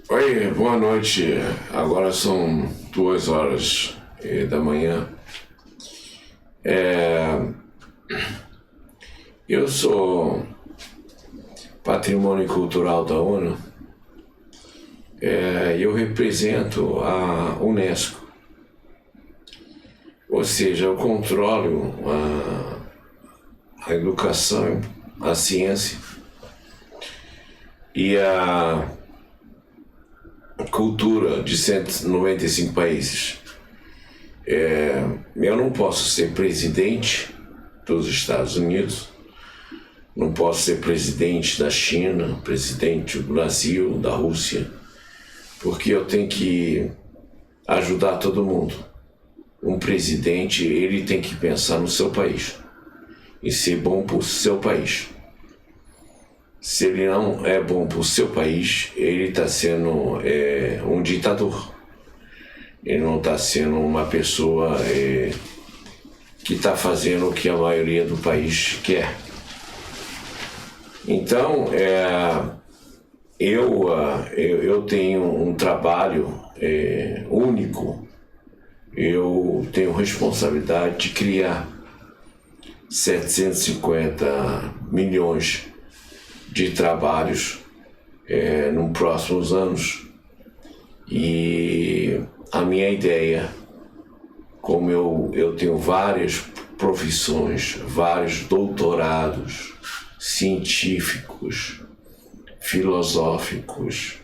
Oi, boa noite. Agora são 2 horas da manhã. Eu sou patrimônio cultural da ONU. Eu represento a Unesco. Ou seja, eu controlo a educação, a ciência e a cultura de 195 países. Eu não posso ser presidente dos Estados Unidos, não posso ser presidente da China, presidente do Brasil, da Rússia, porque eu tenho que ajudar todo mundo. Um presidente, ele tem que pensar no seu país e ser bom para o seu país. Se ele não é bom para o seu país, ele está sendo um ditador. Ele não está sendo uma pessoa que está fazendo o que a maioria do país quer. Então, eu tenho um trabalho único. Eu tenho responsabilidade de criar 750 milhões de trabalhos nos próximos anos. E a minha ideia, como eu tenho várias profissões, vários doutorados científicos, filosóficos,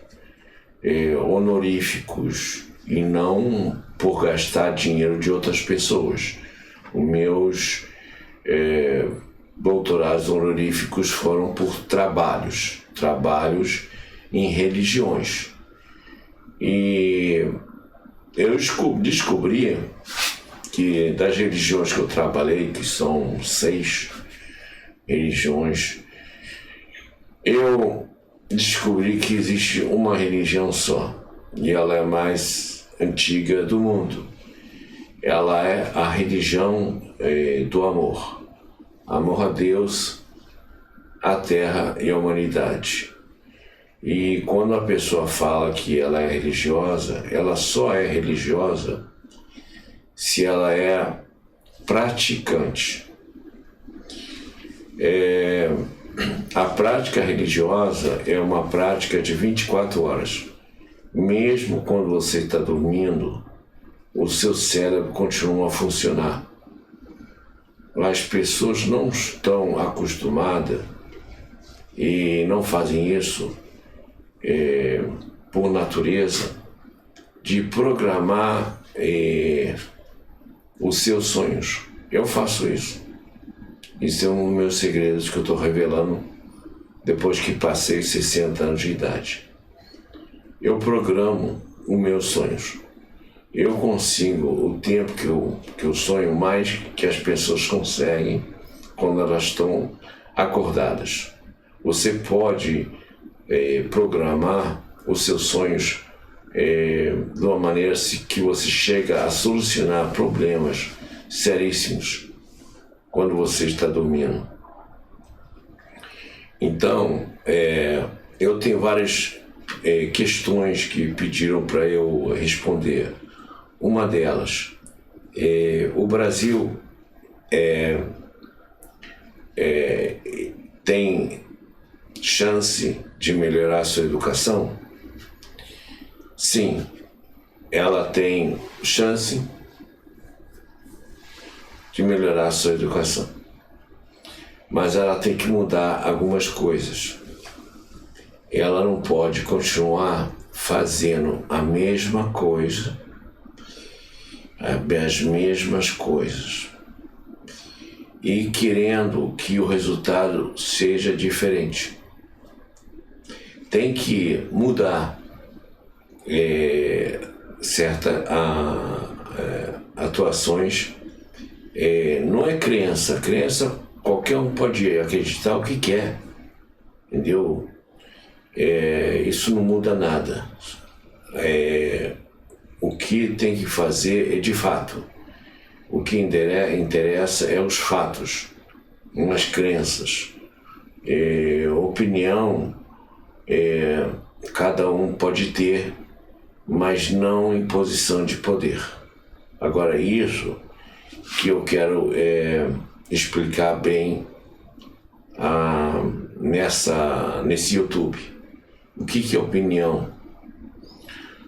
honoríficos, e não por gastar dinheiro de outras pessoas. Os meus doutorados honoríficos foram por trabalhos em religiões. E eu descobri que das religiões que eu trabalhei, que são 6 religiões, eu descobri que existe uma religião só, e ela é a mais antiga do mundo. Ela é a religião do amor. Amor a Deus, a terra e a humanidade. E quando a pessoa fala que ela é religiosa, ela só é religiosa se ela é praticante. A prática religiosa é uma prática de 24 horas. Mesmo quando você está dormindo, o seu cérebro continua a funcionar. As pessoas não estão acostumadas e não fazem isso por natureza, de programar os seus sonhos. Eu faço isso. Isso é um dos meus segredos que eu estou revelando depois que passei 60 anos de idade. Eu programo os meus sonhos. Eu consigo o tempo que eu sonho mais que as pessoas conseguem quando elas estão acordadas. Você pode programar os seus sonhos de uma maneira que você chega a solucionar problemas seríssimos quando você está dormindo. Então, eu tenho várias questões que pediram para eu responder. Uma delas, o Brasil tem chance de melhorar a sua educação? Sim, ela tem chance de melhorar a sua educação. Mas ela tem que mudar algumas coisas. Ela não pode continuar fazendo a mesma coisa, as mesmas coisas, e querendo que o resultado seja diferente. Tem que mudar certas atuações. Não é crença. Crença, qualquer um pode acreditar o que quer, entendeu? Isso não muda nada. O que tem que fazer é de fato. O que interessa é os fatos, as crenças. Opinião cada um pode ter, mas não em posição de poder. Agora, isso que eu quero explicar bem nesse YouTube. O que é opinião?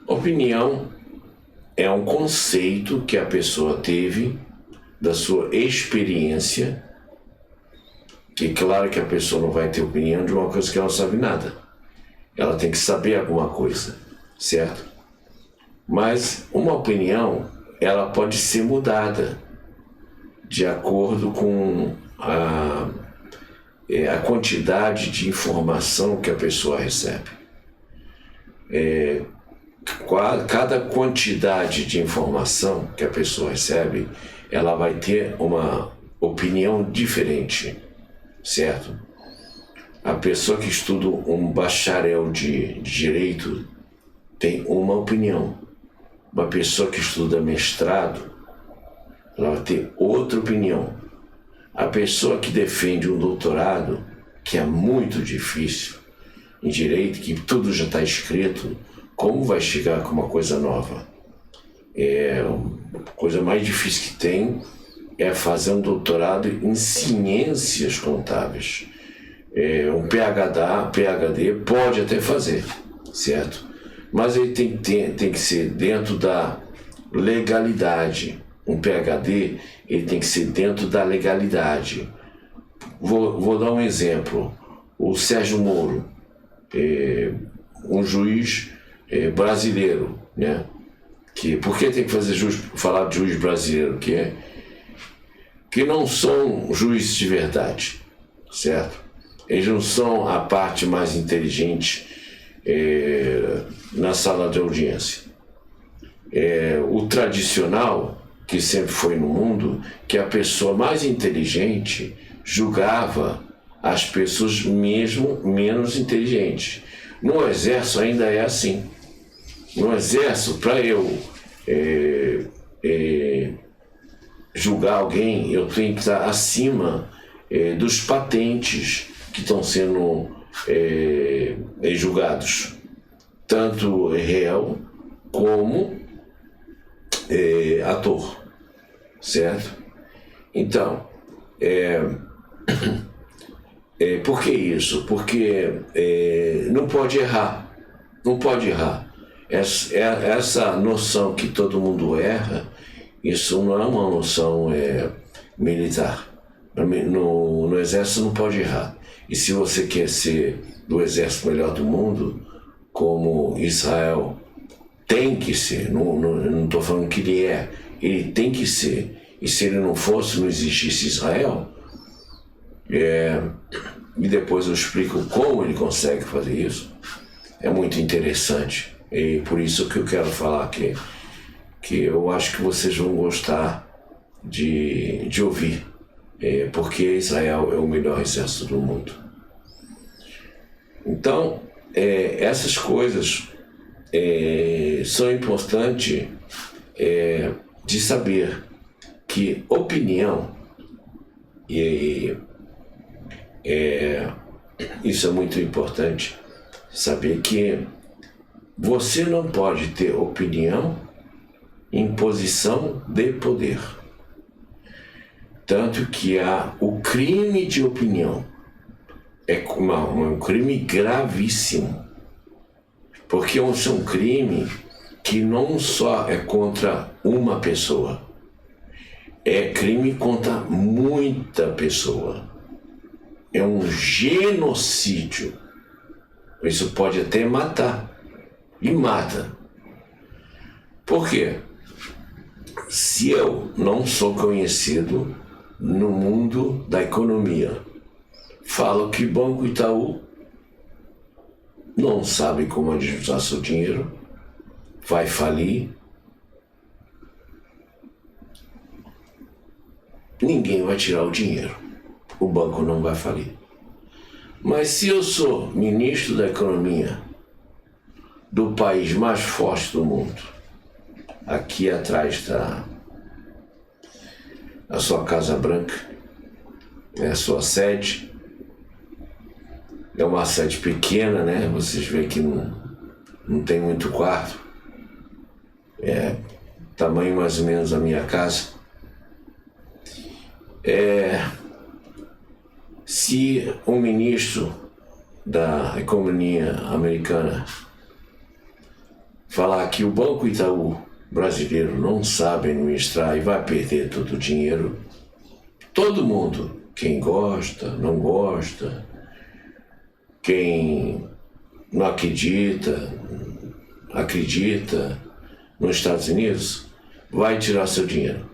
Opinião é um conceito que a pessoa teve da sua experiência, que claro que a pessoa não vai ter opinião de uma coisa que ela não sabe nada. Ela tem que saber alguma coisa, certo? Mas uma opinião, ela pode ser mudada de acordo com a quantidade de informação que a pessoa recebe. Cada quantidade de informação que a pessoa recebe, ela vai ter uma opinião diferente, certo? A pessoa que estuda um bacharel de direito tem uma opinião. Uma pessoa que estuda mestrado, ela vai ter outra opinião. A pessoa que defende um doutorado, que é muito difícil em direito, que tudo já está escrito, como vai chegar com uma coisa nova? A coisa mais difícil que tem é fazer um doutorado em ciências contábeis. Um PhD pode até fazer, certo? Mas ele tem que ser dentro da legalidade. Um PhD, ele tem que ser dentro da legalidade. Vou dar um exemplo. O Sérgio Moro, um juiz brasileiro, né? Por que tem que falar de juiz brasileiro? Que não são juízes de verdade, certo? Eles não são a parte mais inteligente na sala de audiência. O tradicional, que sempre foi no mundo, que a pessoa mais inteligente julgava as pessoas mesmo menos inteligentes. No exército ainda é assim. No exército, para eu julgar alguém, eu tenho que estar acima dos patentes que estão sendo julgados, tanto réu como ator, certo? Então, por que isso? Porque não pode errar, não pode errar. Essa noção que todo mundo erra, isso não é uma noção militar. No exército não pode errar. E se você quer ser do exército melhor do mundo, como Israel tem que ser, não estou falando que ele tem que ser. E se ele não fosse, não existisse Israel, e depois eu explico como ele consegue fazer isso, é muito interessante. E por isso que eu quero falar que eu acho que vocês vão gostar de ouvir, porque Israel é o melhor exército do mundo. Então, essas coisas são importantes de saber que opinião, isso é muito importante, saber que você não pode ter opinião em posição de poder. Tanto que há o crime de opinião. É um crime gravíssimo. Porque é um crime que não só é contra uma pessoa, é crime contra muita pessoa. É um genocídio. Isso pode até matar. E mata. Por quê? Se eu não sou conhecido no mundo da economia, falo que Banco Itaú não sabe como administrar seu dinheiro, vai falir, ninguém vai tirar o dinheiro, o banco não vai falir. Mas se eu sou ministro da economia do país mais forte do mundo, aqui atrás está a sua Casa Branca, é a sua sede, é uma sede pequena, né? Vocês veem que não tem muito quarto. Tamanho mais ou menos da minha casa. Se o ministro da Economia americana falar que o Banco Itaú brasileiro não sabe administrar e vai perder todo o dinheiro, todo mundo, quem gosta, não gosta, quem não acredita nos Estados Unidos, vai tirar seu dinheiro.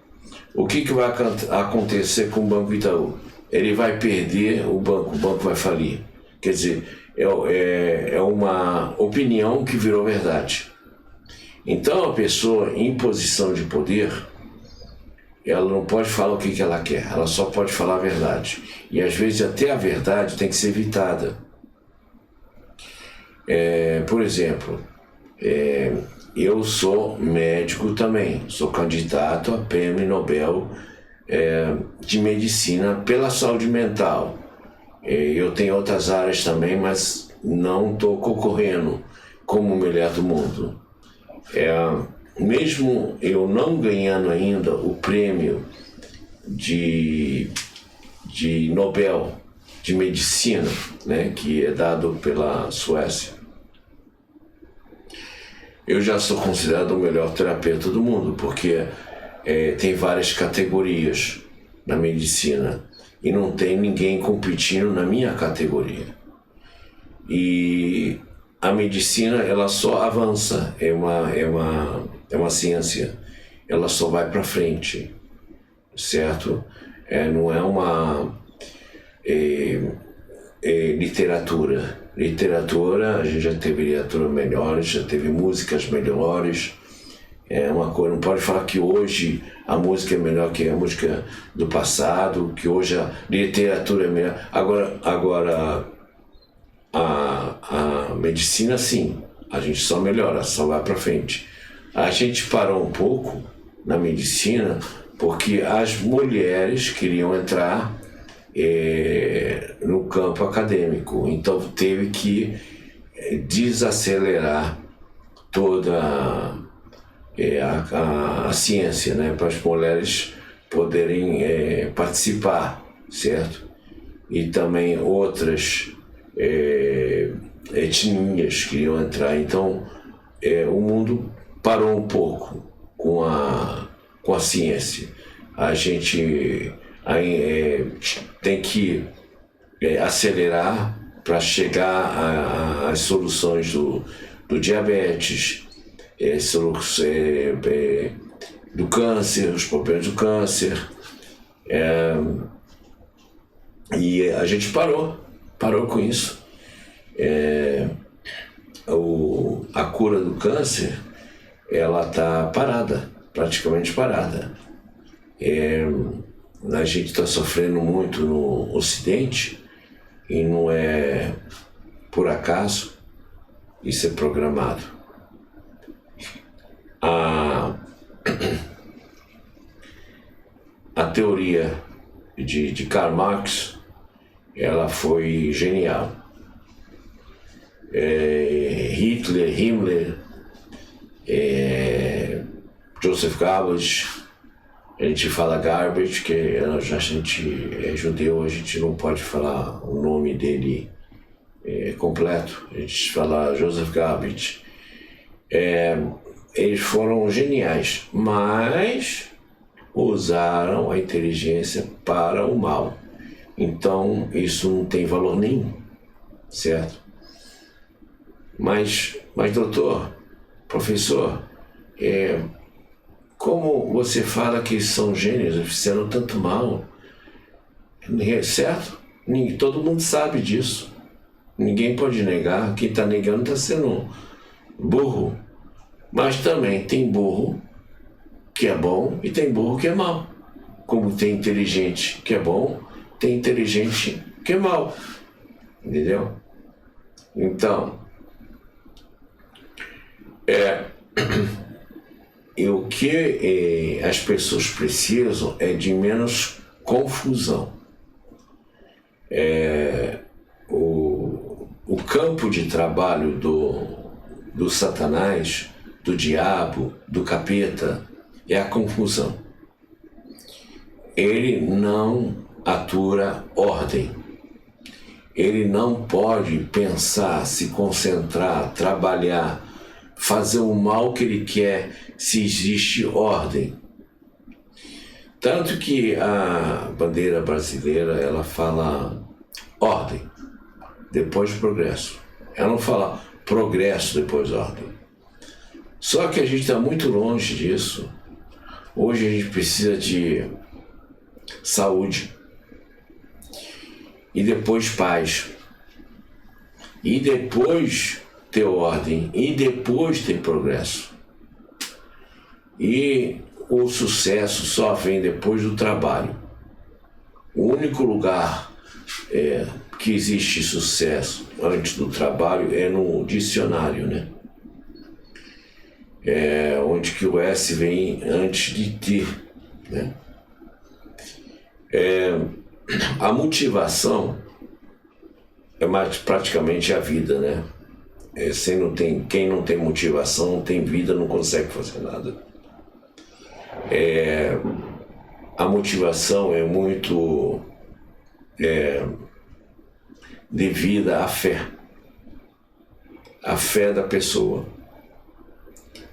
O que vai acontecer com o Banco Itaú? Ele vai perder o banco vai falir. Quer dizer, é uma opinião que virou verdade. Então a pessoa em posição de poder, ela não pode falar o que ela quer, ela só pode falar a verdade. E às vezes até a verdade tem que ser evitada. Por exemplo, eu sou médico também, sou candidato a prêmio Nobel de medicina pela saúde mental. Eu tenho outras áreas também, mas não estou concorrendo como o melhor do mundo. Mesmo eu não ganhando ainda o prêmio de Nobel de medicina, né, que é dado pela Suécia, eu já sou considerado o melhor terapeuta do mundo, porque tem várias categorias na medicina e não tem ninguém competindo na minha categoria. E a medicina, ela só avança, é uma ciência, ela só vai para frente, certo? Não é uma literatura. Literatura, a gente já teve literatura melhores, já teve músicas melhores. Uma coisa, não pode falar que hoje a música é melhor que a música do passado, que hoje a literatura é melhor. Agora a medicina, sim, a gente só melhora, só vai para frente. A gente parou um pouco na medicina porque as mulheres queriam entrar no campo acadêmico, então teve que desacelerar toda a ciência, né, para as mulheres poderem participar, certo? E também outras etnias queriam entrar, então o mundo parou um pouco com a ciência. A gente tem que acelerar para chegar às soluções do diabetes, do câncer, os problemas do câncer. E a gente parou com isso. A cura do câncer, ela está parada, praticamente parada. A gente está sofrendo muito no Ocidente e não é por acaso, isso é programado. A teoria de Karl Marx, ela foi genial. Hitler, Himmler, Joseph Goebbels, a gente fala Garbage, que a gente é judeu, a gente não pode falar o nome dele completo, a gente fala Joseph Goebbels. Eles foram geniais, mas usaram a inteligência para o mal. Então isso não tem valor nenhum, certo? Mas doutor, professor, como você fala que são gênios, fizeram tanto mal, certo? Todo mundo sabe disso. Ninguém pode negar. Quem está negando está sendo burro. Mas também tem burro que é bom e tem burro que é mal. Como tem inteligente que é bom, tem inteligente que é mal. Entendeu? Então, e o que as pessoas precisam é de menos confusão. O campo de trabalho do Satanás, do diabo, do capeta, é a confusão. Ele não atura ordem. Ele não pode pensar, se concentrar, trabalhar, fazer o mal que ele quer se existe ordem. Tanto que a bandeira brasileira, ela fala ordem, depois progresso. Ela não fala progresso, depois ordem. Só que a gente está muito longe disso. Hoje a gente precisa de saúde, e depois paz, e depois ter ordem, e depois ter progresso. E o sucesso só vem depois do trabalho. O único lugar que existe sucesso antes do trabalho é no dicionário, né? Onde que o S vem antes de ter, né? A motivação é praticamente a vida, né? Quem não tem motivação, não tem vida, não consegue fazer nada. A motivação é muito devida à fé. A fé da pessoa.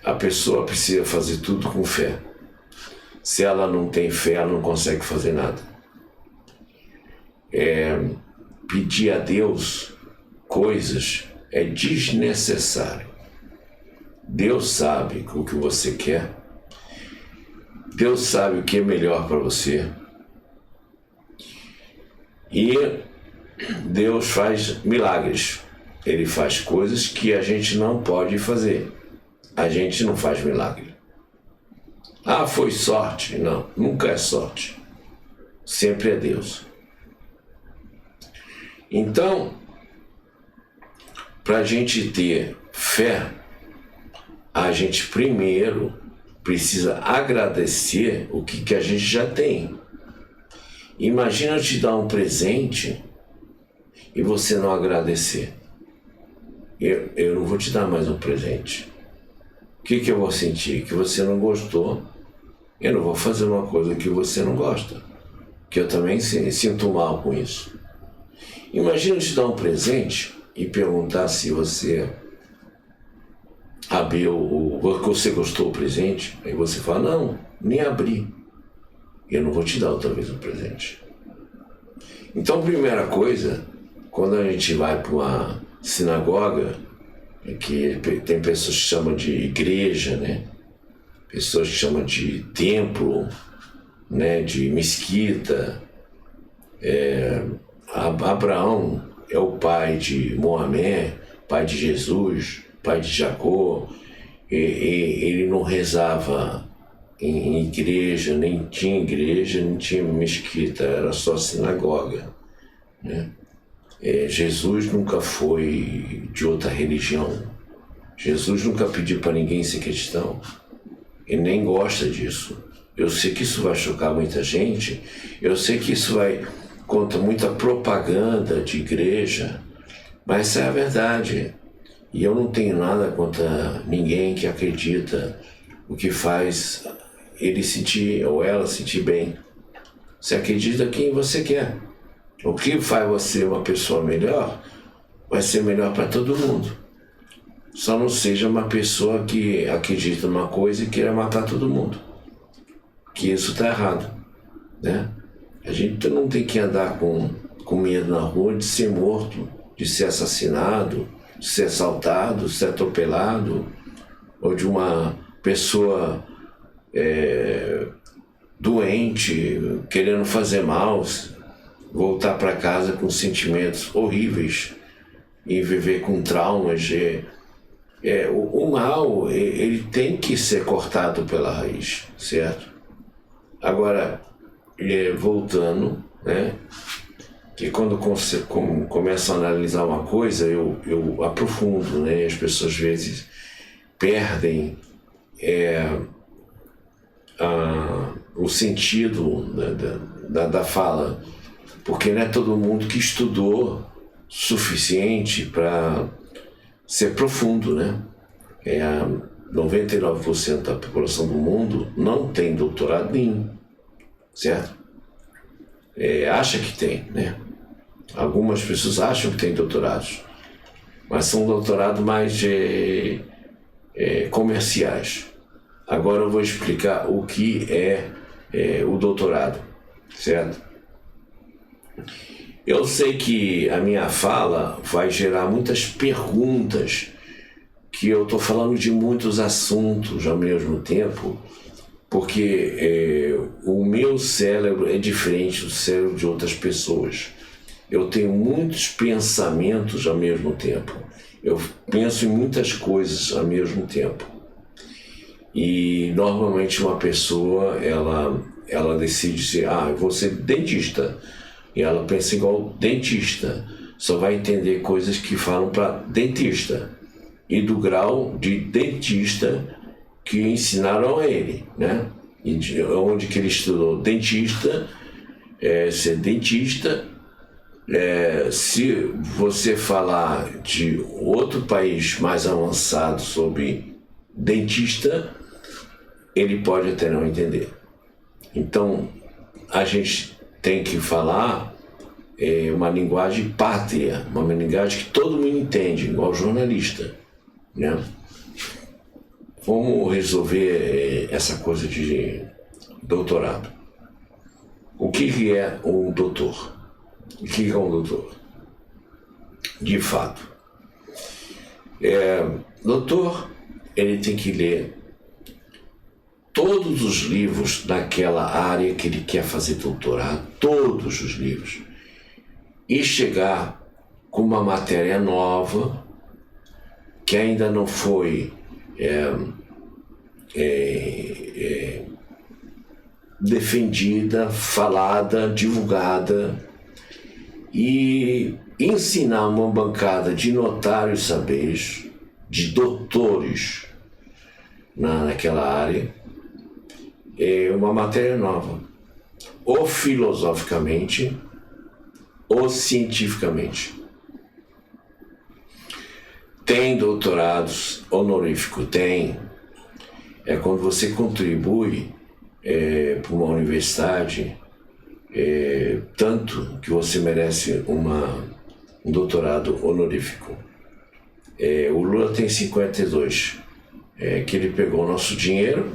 A pessoa precisa fazer tudo com fé. Se ela não tem fé, ela não consegue fazer nada. Pedir a Deus coisas é desnecessário. Deus sabe o que você quer. Deus sabe o que é melhor para você. E Deus faz milagres. Ele faz coisas que a gente não pode fazer. A gente não faz milagre. Ah, foi sorte. Não, nunca é sorte. Sempre é Deus. Então, para a gente ter fé, a gente primeiro precisa agradecer o que a gente já tem. Imagina eu te dar um presente e você não agradecer. Eu não vou te dar mais um presente. O que eu vou sentir? Que você não gostou. Eu não vou fazer uma coisa que você não gosta. Que eu também sinto mal com isso. Imagina eu te dar um presente e perguntar se você abriu, você gostou do presente. Aí você fala, não, nem abri. Eu não vou te dar outra vez um presente. Então, primeira coisa, quando a gente vai para uma sinagoga, que tem pessoas que chamam de igreja, né? Pessoas que chamam de templo, né? De mesquita. Abraão é o pai de Moamé, pai de Jesus, pai de Jacó. Ele não rezava em igreja, nem tinha mesquita, era só sinagoga, né? Jesus nunca foi de outra religião. Jesus nunca pediu para ninguém ser cristão. Ele nem gosta disso. Eu sei que isso vai chocar muita gente. Eu sei que isso vai contra muita propaganda de igreja. Mas essa é a verdade. E eu não tenho nada contra ninguém que acredita o que faz ele sentir ou ela sentir bem. Você acredita quem você quer. O que faz você uma pessoa melhor, vai ser melhor para todo mundo. Só não seja uma pessoa que acredita numa coisa e queira matar todo mundo. Que isso está errado, né? A gente não tem que andar com medo na rua de ser morto, de ser assassinado, de ser assaltado, de ser atropelado, ou de uma pessoa doente, querendo fazer mal, voltar para casa com sentimentos horríveis e viver com traumas. O mal, ele tem que ser cortado pela raiz, certo? Agora, voltando, né? Que quando começo a analisar uma coisa, eu aprofundo, né? As pessoas às vezes perdem o sentido da fala, porque não é todo mundo que estudou suficiente para ser profundo, né? 99% da população do mundo não tem doutorado nenhum, certo? Acha que tem, né? Algumas pessoas acham que tem doutorados, mas são doutorados mais comerciais. Agora eu vou explicar o que é o doutorado, certo? Eu sei que a minha fala vai gerar muitas perguntas, que eu estou falando de muitos assuntos ao mesmo tempo, porque o meu cérebro é diferente do cérebro de outras pessoas. Eu tenho muitos pensamentos ao mesmo tempo. Eu penso em muitas coisas ao mesmo tempo. E normalmente uma pessoa, ela decide ser, eu vou ser dentista. E ela pensa igual dentista. Só vai entender coisas que falam para dentista. E do grau de dentista que ensinaram a ele, né? E onde que ele estudou dentista, ser dentista. Se você falar de outro país mais avançado sobre dentista, ele pode até não entender. Então, a gente tem que falar uma linguagem pátria, uma linguagem que todo mundo entende, igual jornalista, né? Vamos resolver essa coisa de doutorado. O que é um doutor? O que é um doutor? De fato, doutor, ele tem que ler todos os livros daquela área que ele quer fazer doutorado, todos os livros, e chegar com uma matéria nova que ainda não foi defendida, falada, divulgada, e ensinar uma bancada de notários saberes, de doutores naquela área, uma matéria nova, ou filosoficamente, ou cientificamente. Tem doutorados honoríficos? Tem. É quando você contribui para uma universidade, tanto que você merece um doutorado honorífico. O Lula tem 52, que ele pegou o nosso dinheiro,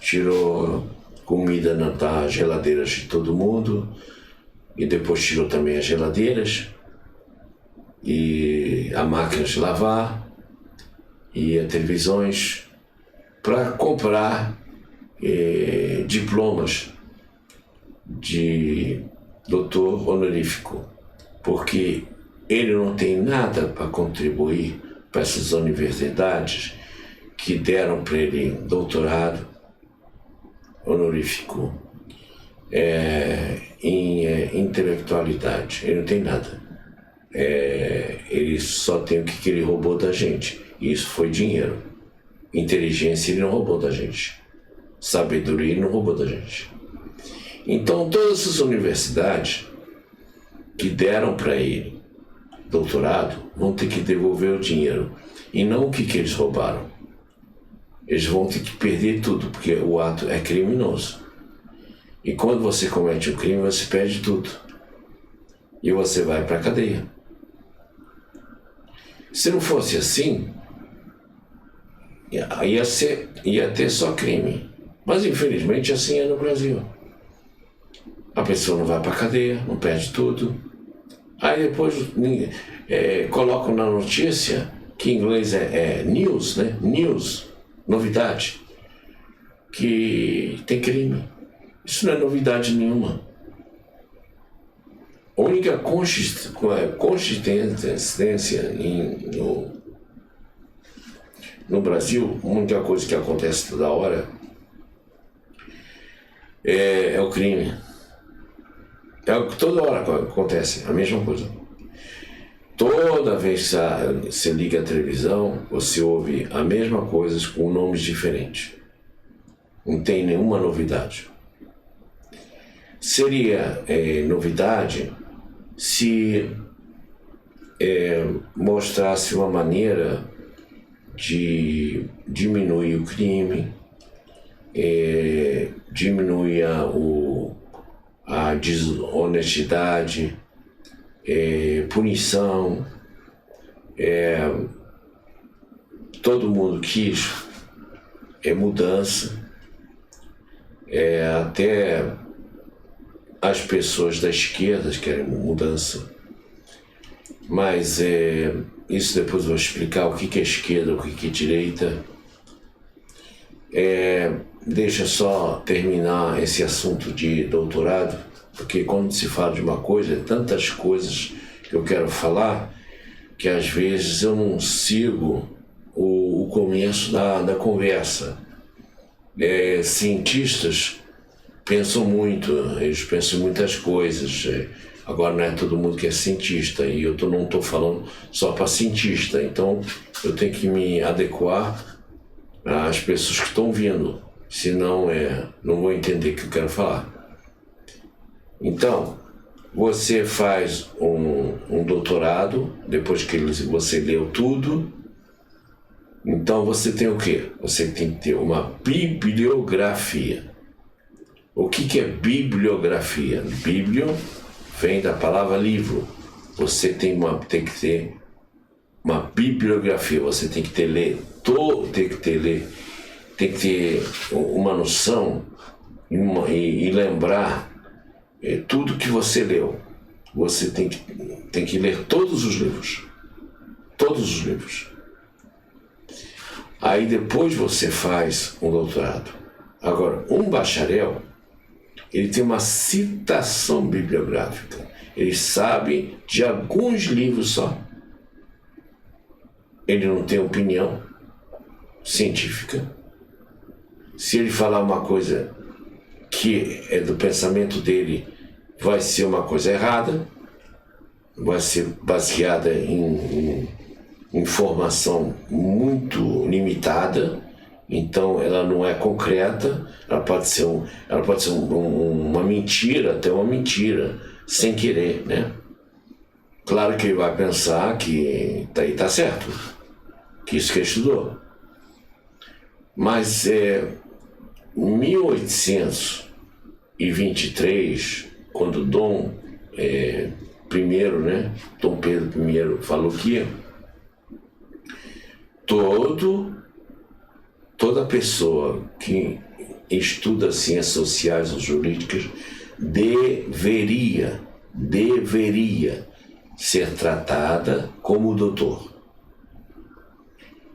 tirou comida das geladeiras de todo mundo, e depois tirou também as geladeiras, e a máquina de lavar, e as televisões, para comprar diplomas de doutor honorífico, porque ele não tem nada para contribuir para essas universidades que deram para ele doutorado honorífico em intelectualidade. Ele não tem nada. Ele só tem o que ele roubou da gente, e isso foi dinheiro. Inteligência ele não roubou da gente, sabedoria ele não roubou da gente. Então todas essas universidades que deram para ele doutorado vão ter que devolver o dinheiro, e não o que eles roubaram. Eles vão ter que perder tudo, porque o ato é criminoso. E quando você comete um crime, você perde tudo, e você vai para a cadeia. Se não fosse assim, ia ter só crime. Mas infelizmente assim é no Brasil. A pessoa não vai para a cadeia, não perde tudo. Aí depois colocam na notícia, que em inglês é news, né? News, novidade, que tem crime. Isso não é novidade nenhuma. A única consistência no Brasil, a única coisa que acontece toda hora é o crime. Toda hora acontece a mesma coisa. Toda vez que você liga a televisão, você ouve a mesma coisa com nomes diferentes. Não tem nenhuma novidade. Seria novidade se mostrasse uma maneira diminui o crime, diminui a desonestidade, punição. Todo mundo quis mudança, até as pessoas da esquerda querem mudança, mas isso depois eu vou explicar o que é esquerda, o que é direita. Deixa só terminar esse assunto de doutorado, porque quando se fala de uma coisa, tantas coisas que eu quero falar, que às vezes eu não sigo o começo da conversa. Cientistas pensam muito, eles pensam em muitas coisas. Agora não é todo mundo que é cientista, e eu não estou falando só para cientista, então eu tenho que me adequar às pessoas que estão vindo, senão não vou entender o que eu quero falar. Então, você faz um doutorado, depois que você leu tudo, então você tem o quê? Você tem que ter uma bibliografia. O que é bibliografia? Bíblio vem da palavra livro. Você tem que ter uma bibliografia, você tem que ter uma noção e lembrar tudo que você leu. Você tem que ler todos os livros. Todos os livros. Aí depois você faz um doutorado. Agora, um bacharel, ele tem uma citação bibliográfica. Ele sabe de alguns livros só. Ele não tem opinião científica. Se ele falar uma coisa que é do pensamento dele, vai ser uma coisa errada, vai ser baseada em informação muito limitada, então ela não é concreta, ela pode ser uma mentira, até uma mentira, sem querer, né? Claro que ele vai pensar que tá certo, que isso que ele estudou. Mas em 1823, quando Dom Pedro I falou que toda pessoa que estuda ciências sociais ou jurídicas deveria ser tratada como doutor.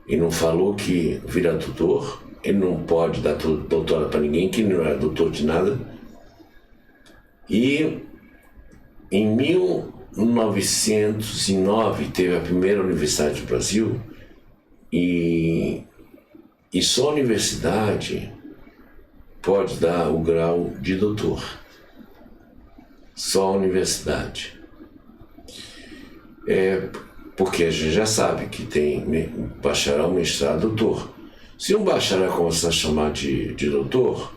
Ele não falou que vira doutor, ele não pode dar doutorado para ninguém, que não é doutor de nada. E em 1909 teve a primeira universidade do Brasil, e só a universidade pode dar o grau de doutor. Só a universidade. Porque a gente já sabe que tem bacharel, mestrado, doutor. Se um bacharel começar a chamar de doutor,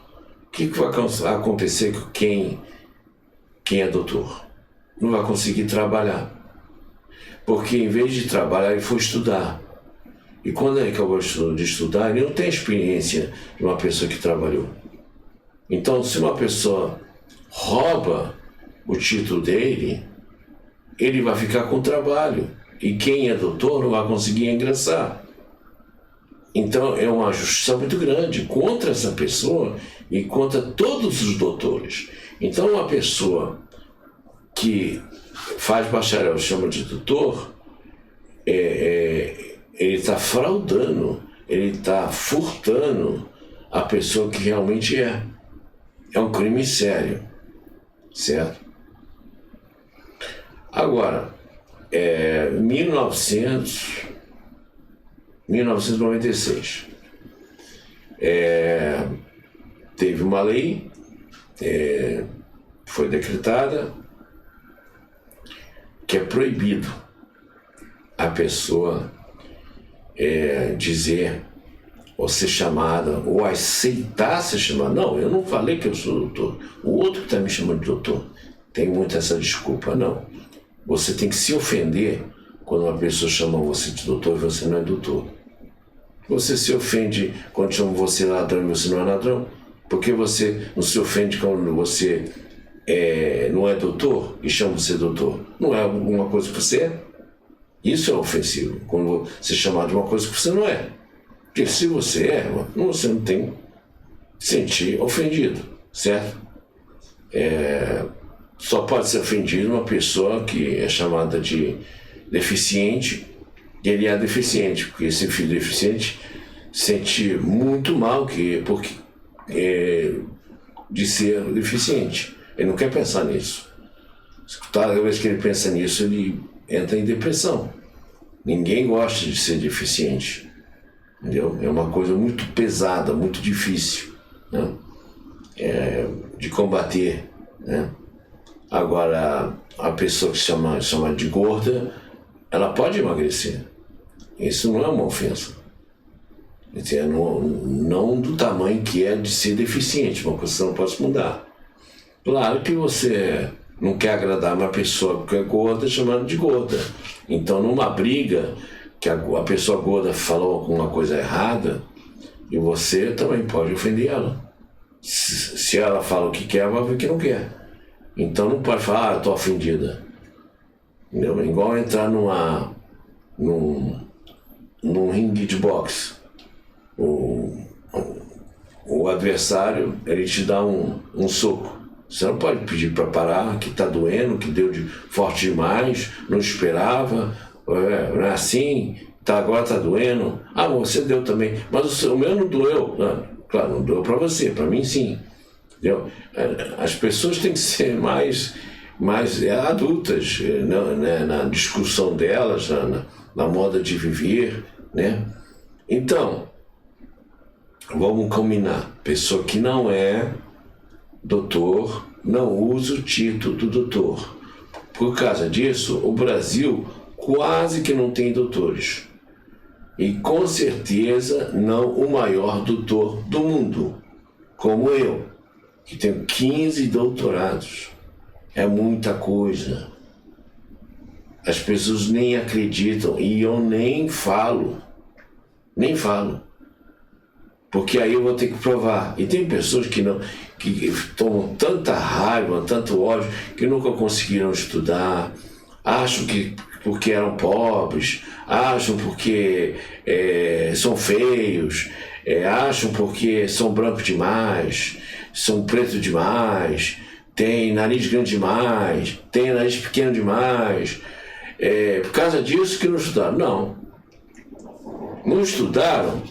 o que vai acontecer com quem é doutor? Não vai conseguir trabalhar. Porque em vez de trabalhar, ele foi estudar. E quando ele acabou de estudar, ele não tem a experiência de uma pessoa que trabalhou. Então, se uma pessoa rouba o título dele, ele vai ficar com trabalho. E quem é doutor não vai conseguir ingressar. Então, é uma justiça muito grande contra essa pessoa e contra todos os doutores. Então, uma pessoa que faz bacharel, chama de doutor, ele está fraudando, ele está furtando a pessoa que realmente é. É um crime sério, certo? Agora, 1996, teve uma lei, foi decretada, que é proibido a pessoa dizer, ou ser chamada, ou aceitar ser chamada. Não, eu não falei que eu sou doutor. O outro que está me chamando de doutor. Tem muito essa desculpa, não. Você tem que se ofender quando uma pessoa chama você de doutor e você não é doutor. Você se ofende quando chamam você ladrão e você não é ladrão? Por que você não se ofende quando você não é doutor e chama você doutor? Não é alguma coisa que você é? Isso é ofensivo, quando você é chamado de uma coisa que você não é. Porque se você é, você não tem que se sentir ofendido, certo? Só pode ser ofendido uma pessoa que é chamada de deficiente, e ele é deficiente, porque esse filho deficiente sente muito mal de ser deficiente. Ele não quer pensar nisso. Toda vez que ele pensa nisso, ele entra em depressão. Ninguém gosta de ser deficiente, entendeu? É uma coisa muito pesada, muito difícil, né? De combater, né? Agora, a pessoa que chama de gorda, ela pode emagrecer. Isso não é uma ofensa. Não do tamanho que é de ser deficiente, uma coisa que você não pode mudar. Claro que você não quer agradar uma pessoa que é gorda chamando de gorda. Então, numa briga que a pessoa gorda falou alguma coisa errada, e você também pode ofender ela. Se ela fala o que quer, vai ver o que não quer. Então não pode falar, eu tô ofendida. Entendeu? É igual entrar num ringue de boxe. O adversário, ele te dá um soco. Você não pode pedir para parar, que está doendo, que deu de forte demais, não esperava, não é assim, agora está doendo. Ah, você deu também, mas o meu não doeu. Não, claro, não doeu para você, para mim sim. Entendeu? As pessoas têm que ser mais adultas na discussão delas, na moda de viver, né? Então, vamos combinar, pessoa que não é doutor, não usa o título do doutor. Por causa disso, o Brasil quase que não tem doutores. E com certeza não o maior doutor do mundo, como eu, que tenho 15 doutorados. É muita coisa. As pessoas nem acreditam e eu nem falo. Porque aí eu vou ter que provar. E tem pessoas que tomam tanta raiva, tanto ódio, que nunca conseguiram estudar, acham que porque eram pobres, acham porque são feios, acham porque são brancos demais, são pretos demais, tem nariz grande demais, tem nariz pequeno demais. Por causa disso que não estudaram. Não estudaram,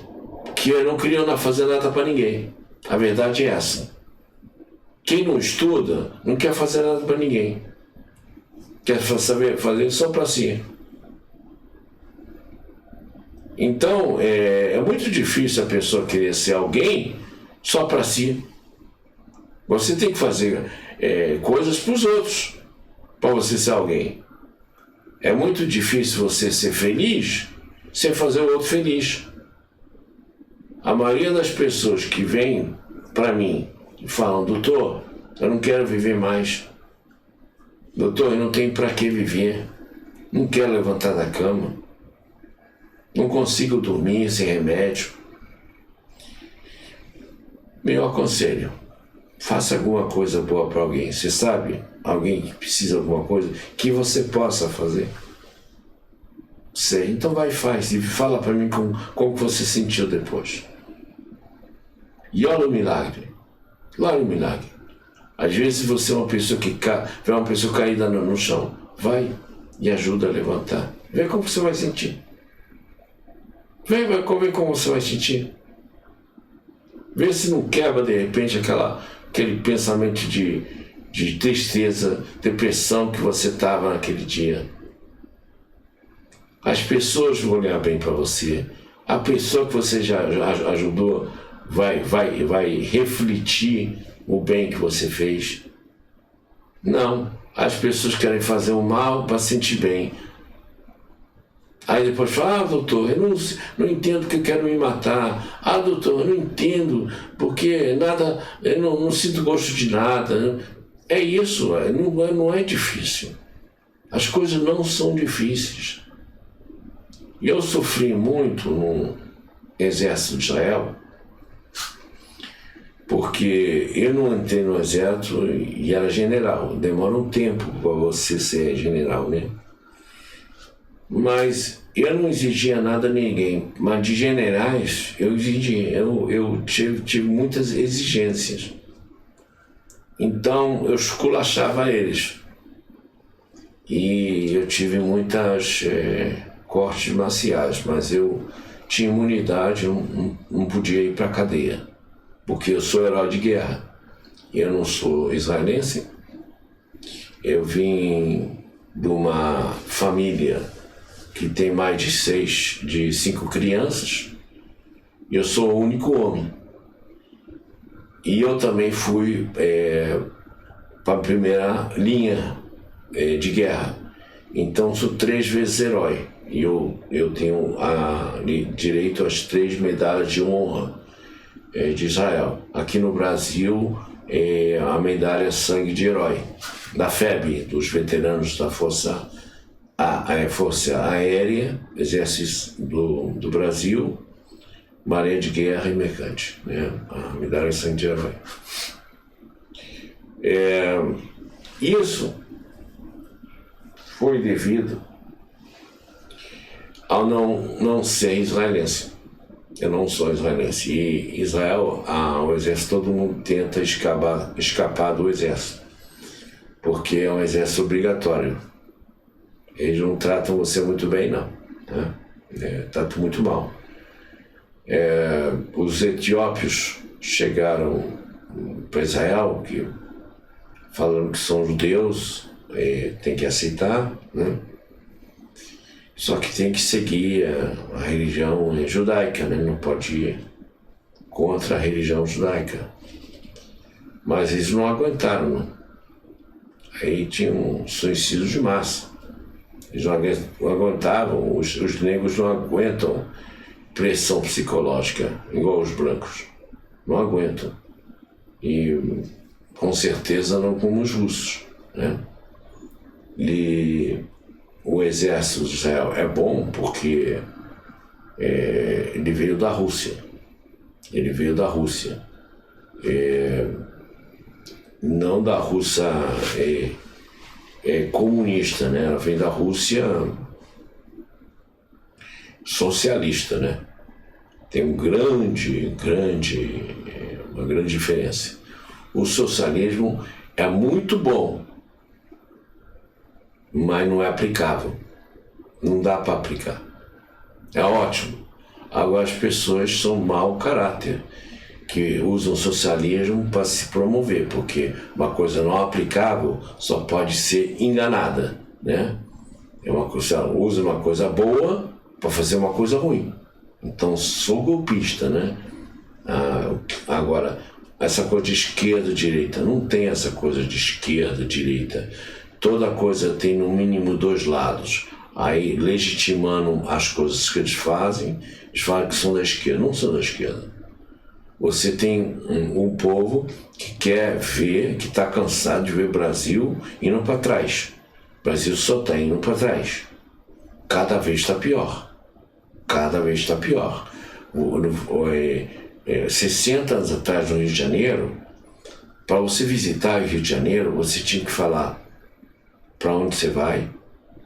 que não queriam fazer nada para ninguém. A verdade é essa. Quem não estuda não quer fazer nada para ninguém. Quer saber fazer só para si. Então, é muito difícil a pessoa querer ser alguém só para si. Você tem que fazer coisas para os outros, para você ser alguém. É muito difícil você ser feliz sem fazer o outro feliz. A maioria das pessoas que vêm para mim e falam, doutor, eu não quero viver mais. Doutor, eu não tenho para que viver. Não quero levantar da cama. Não consigo dormir sem remédio. Meu conselho, faça alguma coisa boa para alguém. Você sabe, alguém que precisa de alguma coisa que você possa fazer. Sei, então vai e faz. E fala para mim como você sentiu depois. E olha o milagre. Olha o milagre. Às vezes você é uma pessoa que vê uma pessoa caída no chão. Vai e ajuda a levantar. Vê como você vai sentir. Vê como você vai sentir. Vê se não quebra de repente aquele pensamento de tristeza, depressão que você estava naquele dia. As pessoas vão olhar bem para você. A pessoa que você já ajudou vai refletir o bem que você fez. Não, as pessoas querem fazer o mal para sentir bem. Aí depois fala, doutor, eu não entendo que eu quero me matar. Doutor, eu não entendo, porque nada, eu não sinto gosto de nada. É isso, não é difícil. As coisas não são difíceis. E eu sofri muito exército de Israel, porque eu não entrei no exército e era general. Demora um tempo para você ser general, né? Mas eu não exigia nada a ninguém. Mas de generais, eu exigia. Eu tive muitas exigências. Então, eu esculachava eles. E eu tive muitas cortes marciais, mas eu tinha imunidade, não podia ir para a cadeia. Porque eu sou herói de guerra. Eu não sou israelense. Eu vim de uma família que tem mais de 5 crianças. Eu sou o único homem. E eu também fui para a primeira linha de guerra. Então sou 3 vezes herói. E eu tenho direito às 3 medalhas de honra de Israel. Aqui no Brasil, a medalha Sangue de Herói, da FEB, dos veteranos da Força Aérea, Exército do Brasil, Marinha de Guerra e Mercante, né? A medalha Sangue de Herói. Isso foi devido ao não ser israelense. Eu não sou israelense. E Israel, o exército, todo mundo tenta escapar do exército, porque é um exército obrigatório. Eles não tratam você muito bem, não. Né? Tratam muito mal. Os etíopes chegaram para Israel, falando que são judeus, tem que aceitar, né? Só que tem que seguir a religião judaica, né? Não pode ir contra a religião judaica. Mas eles não aguentaram, não. Aí tinha um suicídio de massa. Eles não aguentavam, os negros não aguentam pressão psicológica, igual os brancos. Não aguentam. E com certeza não como os russos, né? E o exército de Israel é bom porque ele veio da Rússia. Ele veio da Rússia. Não da Rússia comunista, né? Ela vem da Rússia socialista, né? Tem uma grande diferença. O socialismo é muito bom, mas não é aplicável. Não dá para aplicar. É ótimo. Agora as pessoas são mau caráter, que usam o socialismo para se promover, porque uma coisa não aplicável só pode ser enganada, né? Usa uma coisa boa para fazer uma coisa ruim. Então sou golpista, né? Agora, essa coisa de esquerda e direita, não tem essa coisa de esquerda e direita. Toda coisa tem no mínimo 2 lados. Aí, legitimando as coisas que eles falam que são da esquerda. Não são da esquerda. Você tem um povo que quer ver, que está cansado de ver o Brasil indo para trás. O Brasil só está indo para trás. Cada vez está pior. Cada vez está pior. 60 anos atrás, no Rio de Janeiro, para você visitar o Rio de Janeiro, você tinha que falar para onde você vai,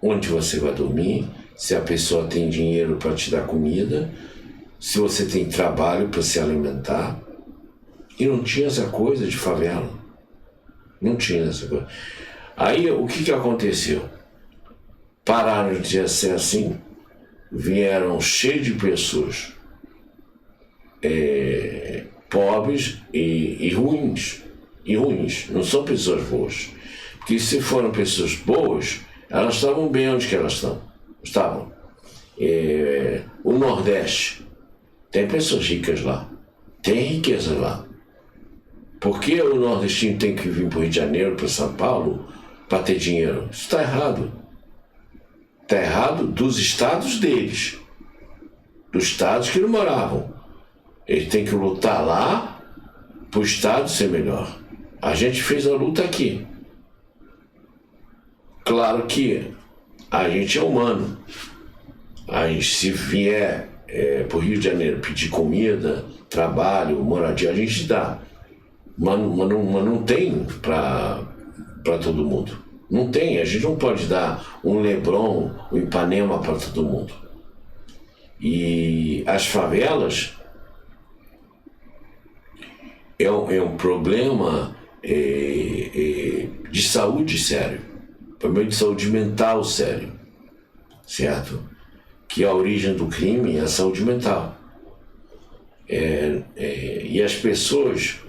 onde você vai dormir, se a pessoa tem dinheiro para te dar comida, se você tem trabalho para se alimentar. E não tinha essa coisa de favela. Não tinha essa coisa. Aí o que aconteceu? Pararam de ser assim, vieram cheios de pessoas pobres e ruins. E ruins, não são pessoas boas. Porque se foram pessoas boas, elas estavam bem onde que elas estavam. O Nordeste, tem pessoas ricas lá, tem riqueza lá. Por que o nordestino tem que vir para o Rio de Janeiro, para São Paulo, para ter dinheiro? Isso está errado. Está errado dos estados deles, dos estados que não moravam. Eles têm que lutar lá para o estado ser melhor. A gente fez a luta aqui. Claro que a gente é humano. Se vier para o Rio de Janeiro pedir comida, trabalho, moradia, a gente dá. Mas não tem para todo mundo. Não tem, a gente não pode dar um Leblon, um Ipanema para todo mundo. E as favelas é um problema de saúde sério, problema de saúde mental sério, certo? Que a origem do crime é a saúde mental. E as pessoas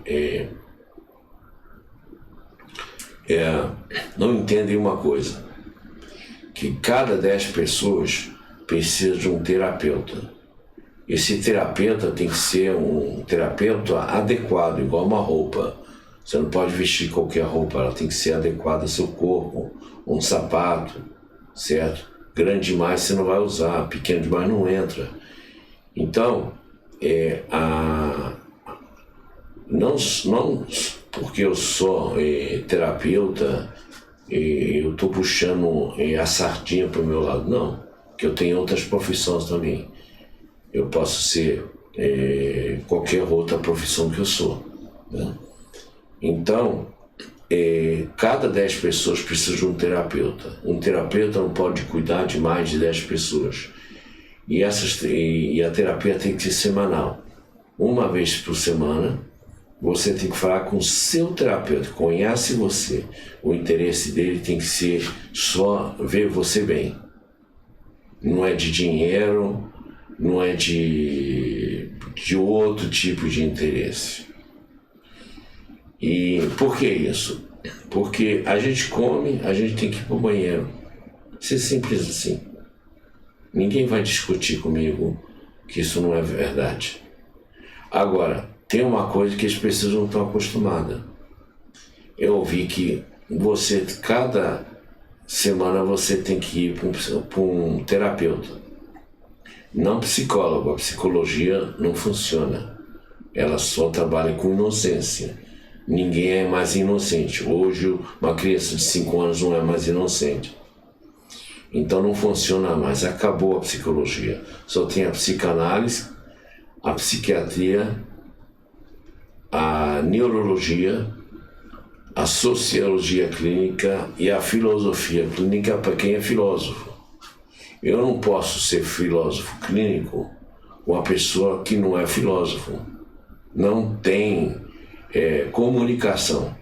não entendem uma coisa, que cada 10 pessoas precisa de um terapeuta. Esse terapeuta tem que ser um terapeuta adequado, igual uma roupa. Você não pode vestir qualquer roupa, ela tem que ser adequada ao seu corpo. Um sapato, certo? Grande demais você não vai usar, pequeno demais não entra. Então, não porque eu sou terapeuta, eu estou puxando a sardinha para o meu lado, não. Porque eu tenho outras profissões também. Eu posso ser qualquer outra profissão que eu sou, né? Então, cada 10 pessoas precisa de um terapeuta. Um terapeuta não pode cuidar de mais de 10 pessoas. E a terapia tem que ser semanal. Uma vez por semana, você tem que falar com o seu terapeuta, conhece você. O interesse dele tem que ser só ver você bem. Não é de dinheiro, não é de outro tipo de interesse. E por que isso? Porque a gente come, a gente tem que ir para o banheiro. Isso é simples assim. Ninguém vai discutir comigo que isso não é verdade. Agora, tem uma coisa que as pessoas não estão acostumadas. Eu ouvi que cada semana você tem que ir para um terapeuta. Não psicólogo, a psicologia não funciona. Ela só trabalha com inocência. Ninguém é mais inocente. Hoje, uma criança de 5 anos não é mais inocente. Então não funciona mais, acabou a psicologia. Só tem a psicanálise, a psiquiatria, a neurologia, a sociologia clínica e a filosofia clínica para quem é filósofo. Eu não posso ser filósofo clínico com uma pessoa que não é filósofo. Não tem comunicação.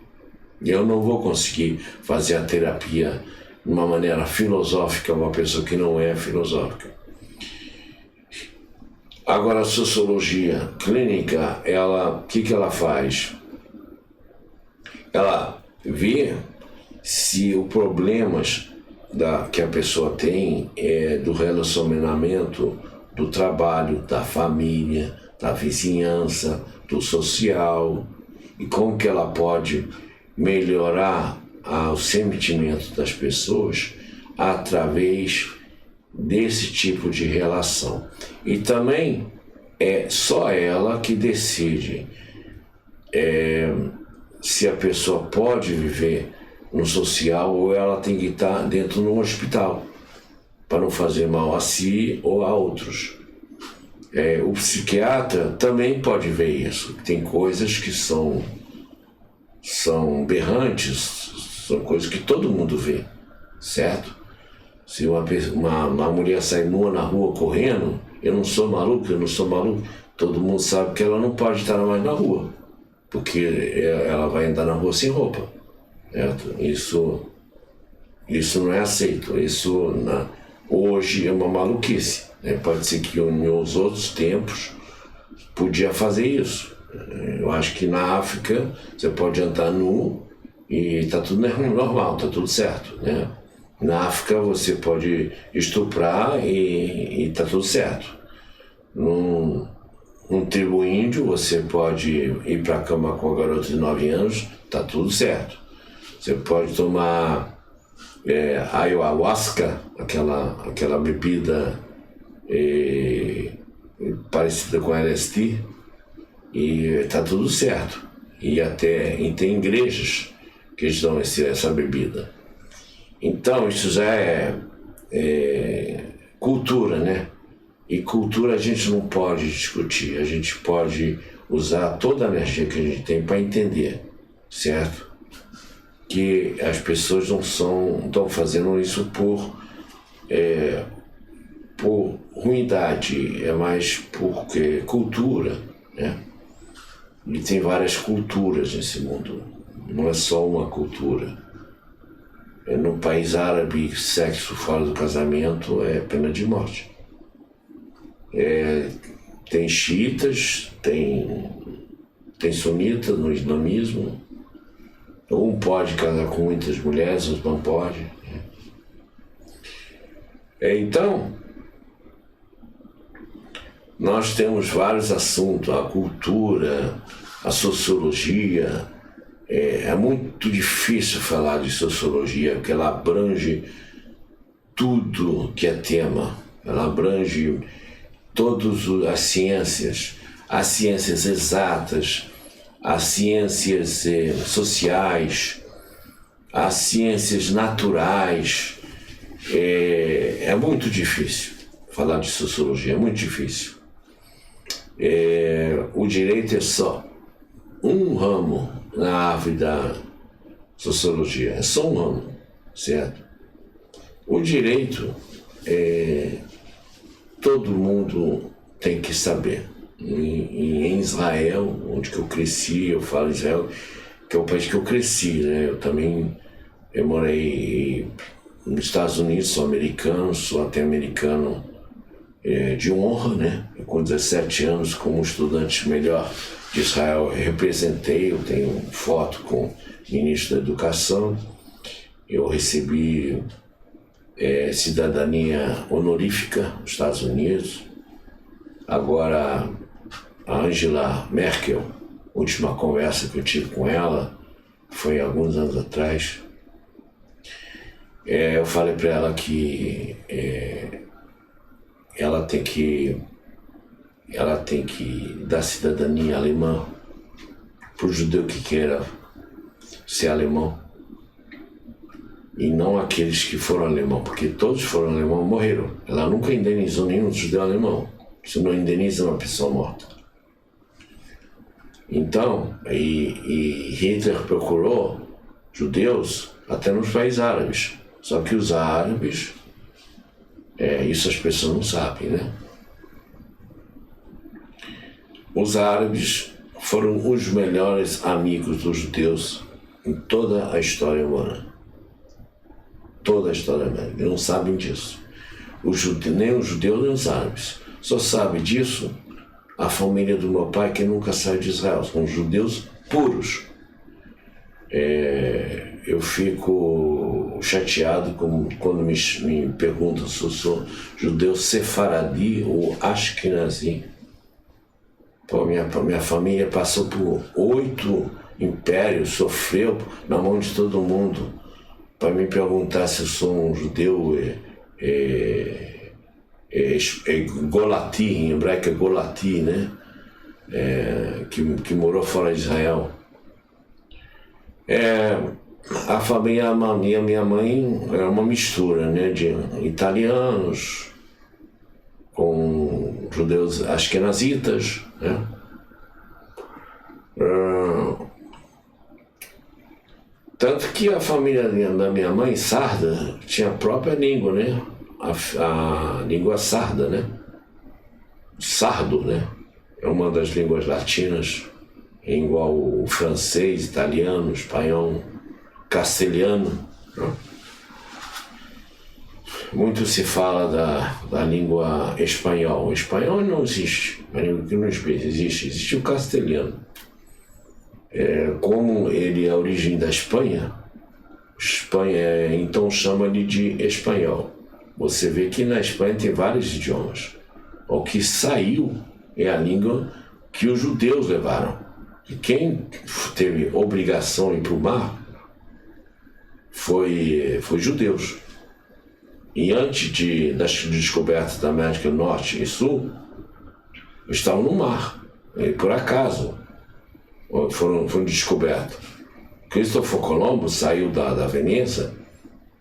Eu não vou conseguir fazer a terapia de uma maneira filosófica uma pessoa que não é filosófica. Agora, a sociologia clínica, o que ela faz? Ela vê se os problemas que a pessoa tem do relacionamento, do trabalho, da família, da vizinhança, do social, e como que ela pode melhorar o sentimento das pessoas através desse tipo de relação. E também é só ela que decide se a pessoa pode viver no social ou ela tem que estar dentro de um hospital para não fazer mal a si ou a outros. O psiquiatra também pode ver isso. Tem coisas que são berrantes, são coisas que todo mundo vê, certo? Se uma mulher sai nua na rua correndo, eu não sou maluco, todo mundo sabe que ela não pode estar mais na rua, porque ela vai andar na rua sem roupa, certo? Isso não é aceito, hoje é uma maluquice, né? Pode ser que nos outros tempos podia fazer isso. Eu acho que na África você pode andar nu e está tudo normal, está tudo certo, né? Na África você pode estuprar e está tudo certo. Num tribo índio você pode ir para a cama com a garota de 9 anos, está tudo certo. Você pode tomar ayahuasca, aquela bebida parecida com LSD, e está tudo certo. E tem igrejas que eles dão essa bebida. Então isso já é cultura, né? E cultura a gente não pode discutir, a gente pode usar toda a energia que a gente tem para entender, certo? Que as pessoas não estão fazendo isso por ruindade, é mais por cultura, né? E tem várias culturas nesse mundo, não é só uma cultura. No país árabe, sexo fora do casamento é pena de morte. Tem xiitas, tem sunitas no islamismo. Um pode casar com muitas mulheres, outro não pode. Então, nós temos vários assuntos, a cultura, a sociologia. É muito difícil falar de sociologia, porque ela abrange tudo que é tema. Ela abrange todas as ciências exatas, as ciências sociais, as ciências naturais. É muito difícil falar de sociologia, é muito difícil. O direito é só um ramo na árvore da sociologia, é só um ramo, certo? O direito, todo mundo tem que saber. Em Israel, onde que eu cresci, eu falo Israel, que é o país que eu cresci, né? Eu morei nos Estados Unidos, sou americano, sou até americano de honra, né? Eu, com 17 anos, como estudante melhor de Israel, representei, eu tenho foto com o ministro da Educação, eu recebi cidadania honorífica nos Estados Unidos. Agora, a Angela Merkel, última conversa que eu tive com ela, foi alguns anos atrás, eu falei para ela que ela tem que dar cidadania alemã para o judeu que queira ser alemão, e não aqueles que foram alemão, porque todos foram alemão morreram. Ela nunca indenizou nenhum judeu alemão. Isso não indeniza uma pessoa morta. Então, e Hitler procurou judeus até nos países árabes. Só que os árabes, isso as pessoas não sabem, né? Os árabes foram os melhores amigos dos judeus em toda a história humana. Toda a história humana. Eles não sabem disso. Nem os judeus, nem os árabes. Só sabe disso a família do meu pai, que nunca saiu de Israel. São judeus puros. Eu fico chateado quando me perguntam se eu sou judeu sefaradi ou ashkenazi. Minha família passou por 8 impérios, sofreu na mão de todo mundo. Para me perguntar se eu sou um judeu Golati, em hebraico é Golati, né? Que morou fora de Israel. A família, minha mãe era uma mistura, né, de italianos com judeus ashkenazitas, né? Tanto que a família da minha mãe, sarda, tinha a própria língua, né? A língua sarda, né? Sardo, né? É uma das línguas latinas, igual o francês, italiano, espanhol, castelhano, né? Muito se fala da língua espanhol. O espanhol não existe, a língua que não existe o castelhano. Como ele é a origem da Espanha, então chama-lhe de espanhol. Você vê que na Espanha tem vários idiomas. O que saiu é a língua que os judeus levaram. E quem teve obrigação de ir para o mar foi judeus. E antes das descobertas da América Norte e Sul, estavam no mar, por acaso. Foram descobertos. Cristóvão Colombo saiu da Veneza,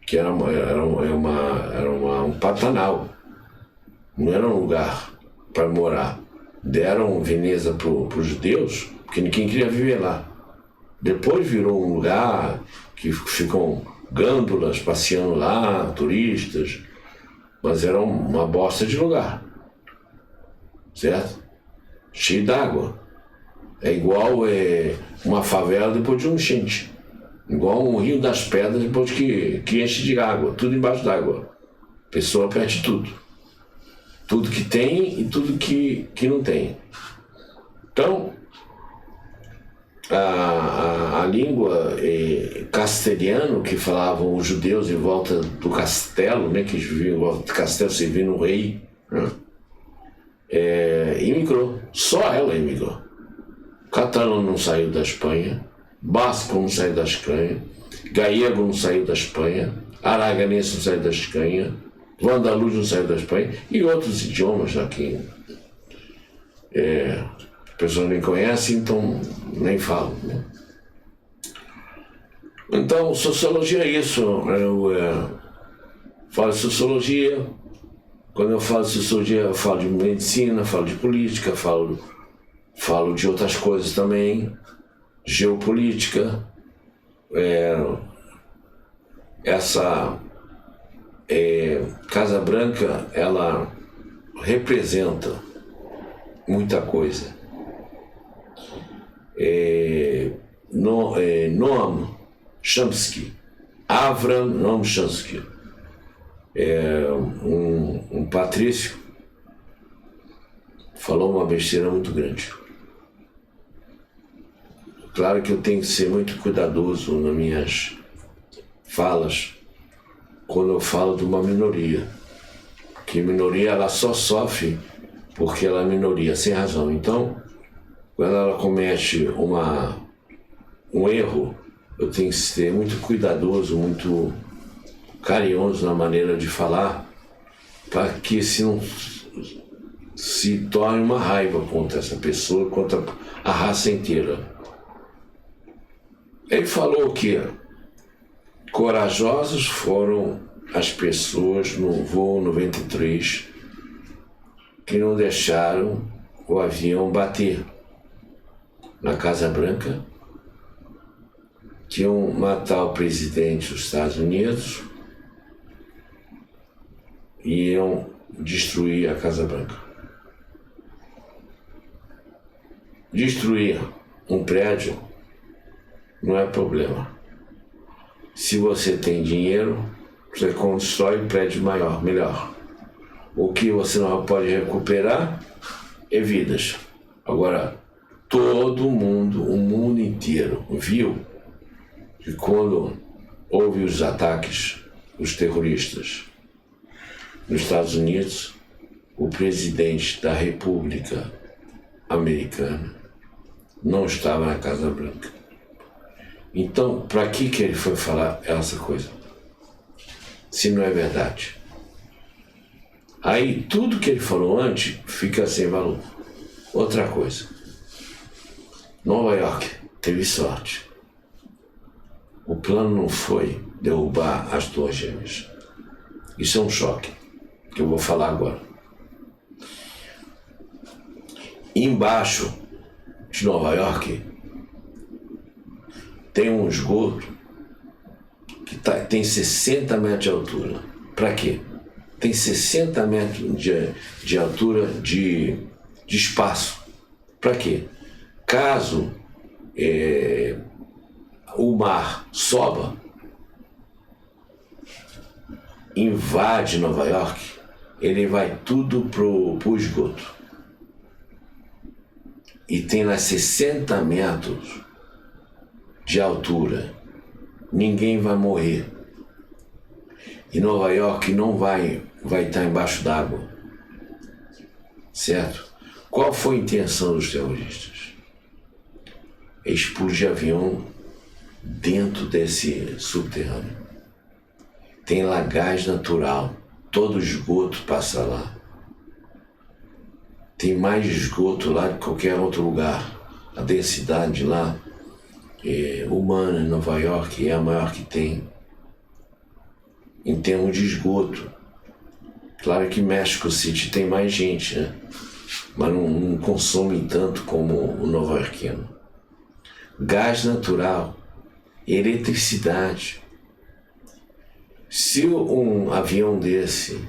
que era um Pantanal, não era um lugar para morar. Deram Veneza para os judeus, porque ninguém queria viver lá. Depois virou um lugar que ficam gândulas passeando lá, turistas, mas era uma bosta de lugar, certo? Cheio d'água. É igual uma favela depois de um enchente. Igual um rio das pedras depois que enche de água, tudo embaixo d'água. A pessoa perde tudo. Tudo que tem e tudo que não tem. Então, a língua castelhano que falavam os judeus em volta do castelo, né, que viviam em volta do castelo servindo o rei, né, imigrou. Só ela imigrou. Catalão não saiu da Espanha, basco não saiu da Espanha, gallego não saiu da Espanha, aragonês não saiu da Espanha, o andaluz não saiu da Espanha, e outros idiomas aqui. As pessoas nem conhecem, então nem falam, né? Então, sociologia é isso. Eu falo de sociologia. Quando eu falo de sociologia, eu falo de medicina, falo de política, falo de outras coisas também, geopolítica. Essa Casa Branca, ela representa muita coisa. Noam Chomsky, Avram Noam Chomsky, um patrício, falou uma besteira muito grande. Claro que eu tenho que ser muito cuidadoso nas minhas falas quando eu falo de uma minoria, que minoria ela só sofre porque ela é minoria, sem razão. Então, quando ela comete um erro, eu tenho que ser muito cuidadoso, muito carinhoso na maneira de falar, para que não se torne uma raiva contra essa pessoa, contra a raça inteira. Ele falou que corajosos foram as pessoas no voo 93 que não deixaram o avião bater na Casa Branca, que iam matar o presidente dos Estados Unidos e iam destruir a Casa Branca. Destruir um prédio não é problema. Se você tem dinheiro, você constrói um prédio maior, melhor. O que você não pode recuperar é vidas. Agora, todo mundo, o mundo inteiro, viu que quando houve os ataques, os terroristas, nos Estados Unidos, o presidente da República Americana não estava na Casa Branca. Então, para que ele foi falar essa coisa? Se não é verdade. Aí, tudo que ele falou antes fica sem valor. Outra coisa. Nova York teve sorte. O plano não foi derrubar as Torres Gêmeas. Isso é um choque, que eu vou falar agora. Embaixo de Nova York tem um esgoto que tem 60 metros de altura. Para quê? Tem 60 metros de altura de espaço. Para quê? Caso o mar soba, invade Nova York, ele vai tudo pro esgoto. E tem lá 60 metros de altura. Ninguém vai morrer. E Nova York não vai estar embaixo d'água. Certo? Qual foi a intenção dos terroristas? Explodir avião dentro desse subterrâneo. Tem lá gás natural. Todo esgoto passa lá. Tem mais esgoto lá de qualquer outro lugar. A densidade lá humana em Nova York é a maior que tem em termos de esgoto. Claro que México City tem mais gente, né? Mas não consome tanto como o nova-iorquino. Gás natural, eletricidade. Se um avião desse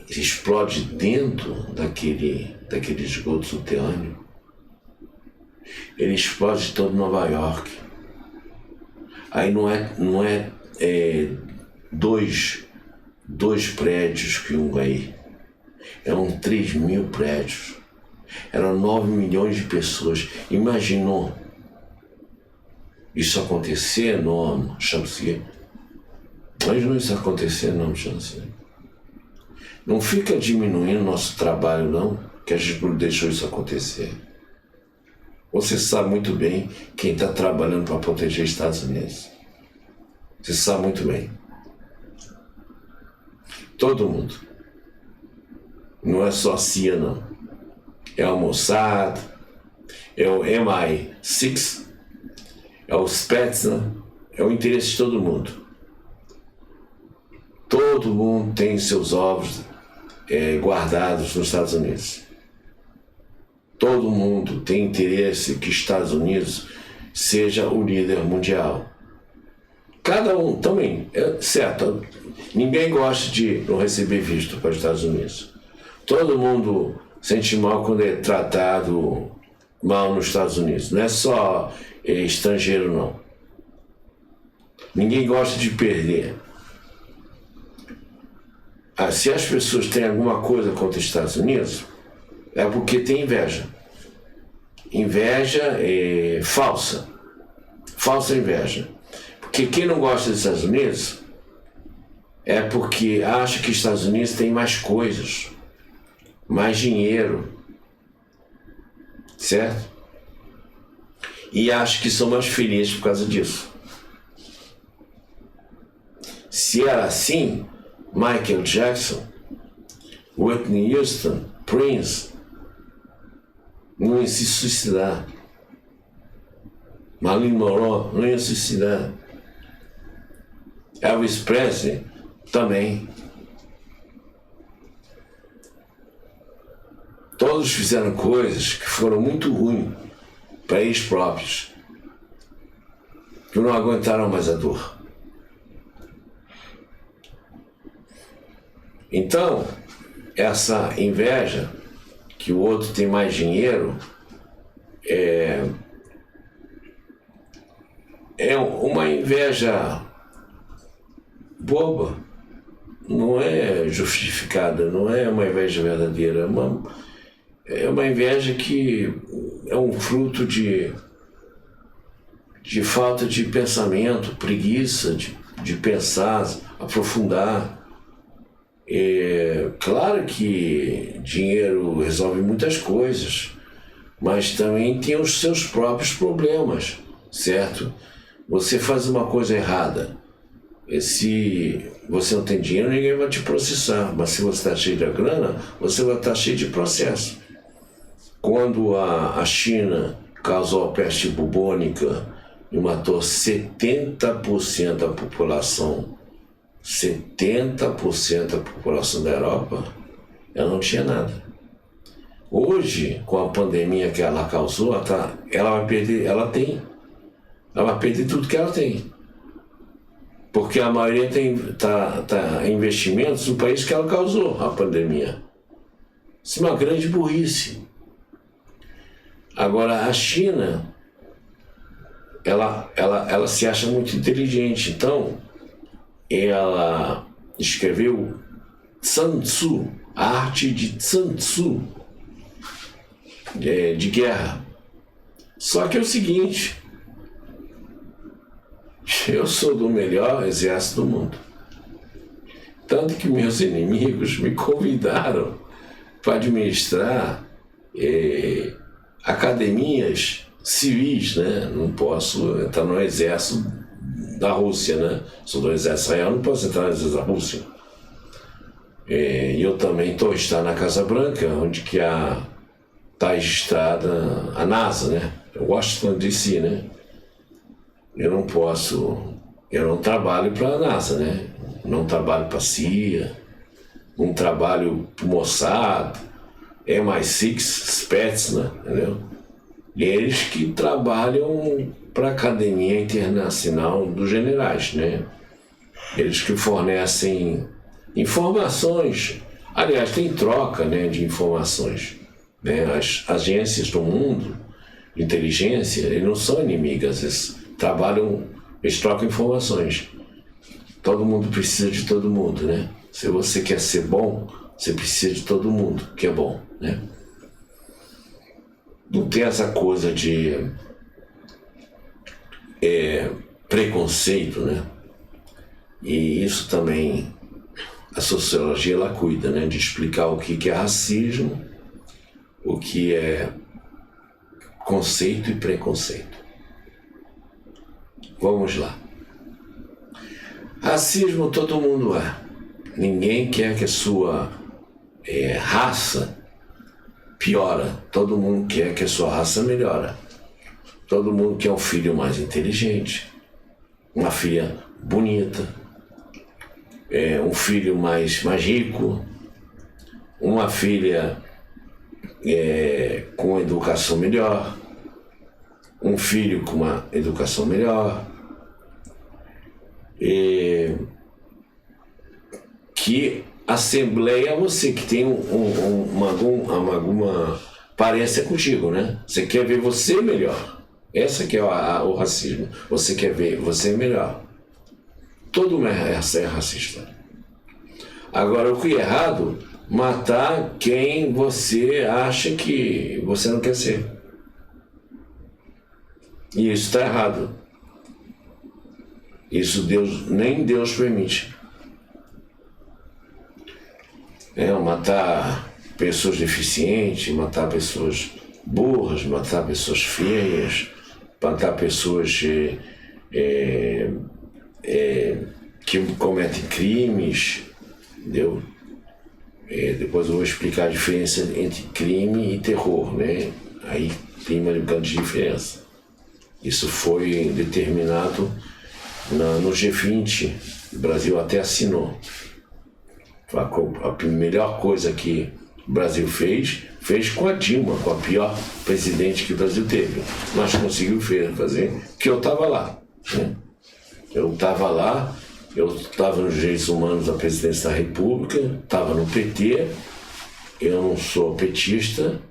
explode dentro daquele esgoto subterrâneo, ele explode todo Nova York. Aí não é dois prédios que iam cair. Eram 3.000 prédios. Eram 9 milhões de pessoas. Imaginou isso acontecer no chanceler? Imaginou isso acontecer no chanceler? Não fica diminuindo nosso trabalho, não, que a gente não deixou isso acontecer. Você sabe muito bem quem está trabalhando para proteger os Estados Unidos. Você sabe muito bem. Todo mundo. Não é só a CIA, não. É o Mossad, é o MI6, é o Spetsnaz, é o interesse de todo mundo. Todo mundo tem seus ovos guardados nos Estados Unidos. Todo mundo tem interesse que os Estados Unidos seja o líder mundial. Cada um também, certo, ninguém gosta de não receber visto para os Estados Unidos. Todo mundo sente mal quando é tratado mal nos Estados Unidos. Não é só estrangeiro, não. Ninguém gosta de perder. Se as pessoas têm alguma coisa contra os Estados Unidos, é porque tem inveja. Inveja falsa. Falsa inveja. Porque quem não gosta dos Estados Unidos é porque acha que os Estados Unidos têm mais coisas, mais dinheiro, certo? E acha que são mais felizes por causa disso. Se era assim, Michael Jackson, Whitney Houston, Prince, não ia se suicidar. Marilyn Monroe não ia se suicidar. Elvis Presley também. Todos fizeram coisas que foram muito ruins para eles próprios, que não aguentaram mais a dor. Então, essa inveja, que o outro tem mais dinheiro, é uma inveja boba, não é justificada, não é uma inveja verdadeira, é uma inveja que é um fruto de falta de pensamento, preguiça de pensar, aprofundar. Claro que dinheiro resolve muitas coisas, mas também tem os seus próprios problemas, certo? Você faz uma coisa errada, se você não tem dinheiro, ninguém vai te processar, mas se você está cheio de grana, você vai estar cheio de processo. Quando a China causou a peste bubônica e matou 70% da população, 70% da população da Europa, ela não tinha nada. Hoje, com a pandemia que ela causou, ela vai perder tudo que ela tem. Porque a maioria tá em investimentos no país que ela causou a pandemia. Isso é uma grande burrice. Agora, a China, ela se acha muito inteligente, então ela escreveu Sun Tzu, a arte de Sun Tzu, de guerra. Só que é o seguinte, eu sou do melhor exército do mundo. Tanto que meus inimigos me convidaram para administrar academias civis, né? Não posso entrar no exército da Rússia, né? Sou do exército israel, não posso entrar no exército da Rússia. E eu também estou na Casa Branca, onde que está registrada a NASA, né? Washington DC, né? Eu não trabalho para a NASA, né? Não trabalho para a CIA, um trabalho Mossad, MI6, Spetsnaz, entendeu? Eles que trabalham para a Academia Internacional dos Generais, né? Eles que fornecem informações. Aliás, tem troca, né, de informações. Né? As agências do mundo de inteligência, eles não são inimigas, eles trabalham, eles trocam informações. Todo mundo precisa de todo mundo, né? Se você quer ser bom, você precisa de todo mundo que é bom, né? Não tem essa coisa de preconceito, né? E isso também a sociologia ela cuida, né? De explicar o que é racismo, o que é conceito e preconceito. Vamos lá. Racismo todo mundo é. Ninguém quer que a sua raça piora. Todo mundo quer que a sua raça melhora. Todo mundo quer um filho mais inteligente, uma filha bonita, um filho mais rico, uma filha com educação melhor, um filho com uma educação melhor, que assembleia você, que tem alguma parência contigo, né? Você quer ver você melhor. Essa que é o racismo. Você quer ver você melhor. Todo mundo é racista. Agora, o que é errado, matar quem você acha que você não quer ser. E isso está errado. Isso nem Deus permite. Matar pessoas deficientes, matar pessoas burras, matar pessoas feias, matar pessoas que cometem crimes, entendeu? Depois eu vou explicar a diferença entre crime e terror, né? Aí tem uma grande diferença. Isso foi determinado no G20, o Brasil até assinou. A melhor coisa que o Brasil fez com a Dilma, com a pior presidente que o Brasil teve. Mas conseguiu fazer, porque eu estava lá. Né? Eu estava lá, eu estava nos direitos humanos da presidência da República, estava no PT, eu não sou petista,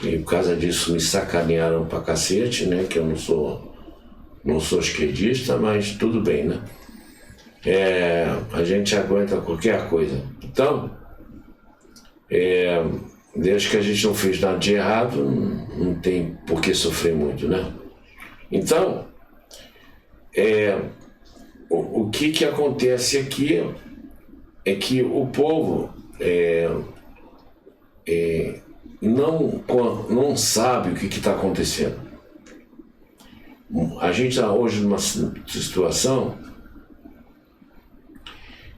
e por causa disso me sacanearam pra cacete, né? Que eu não sou esquerdista, mas tudo bem, né? A gente aguenta qualquer coisa. Então, desde que a gente não fez nada de errado, não tem por que sofrer muito, né? Então, o que acontece aqui é que o povo não sabe o que está acontecendo. A gente está hoje numa situação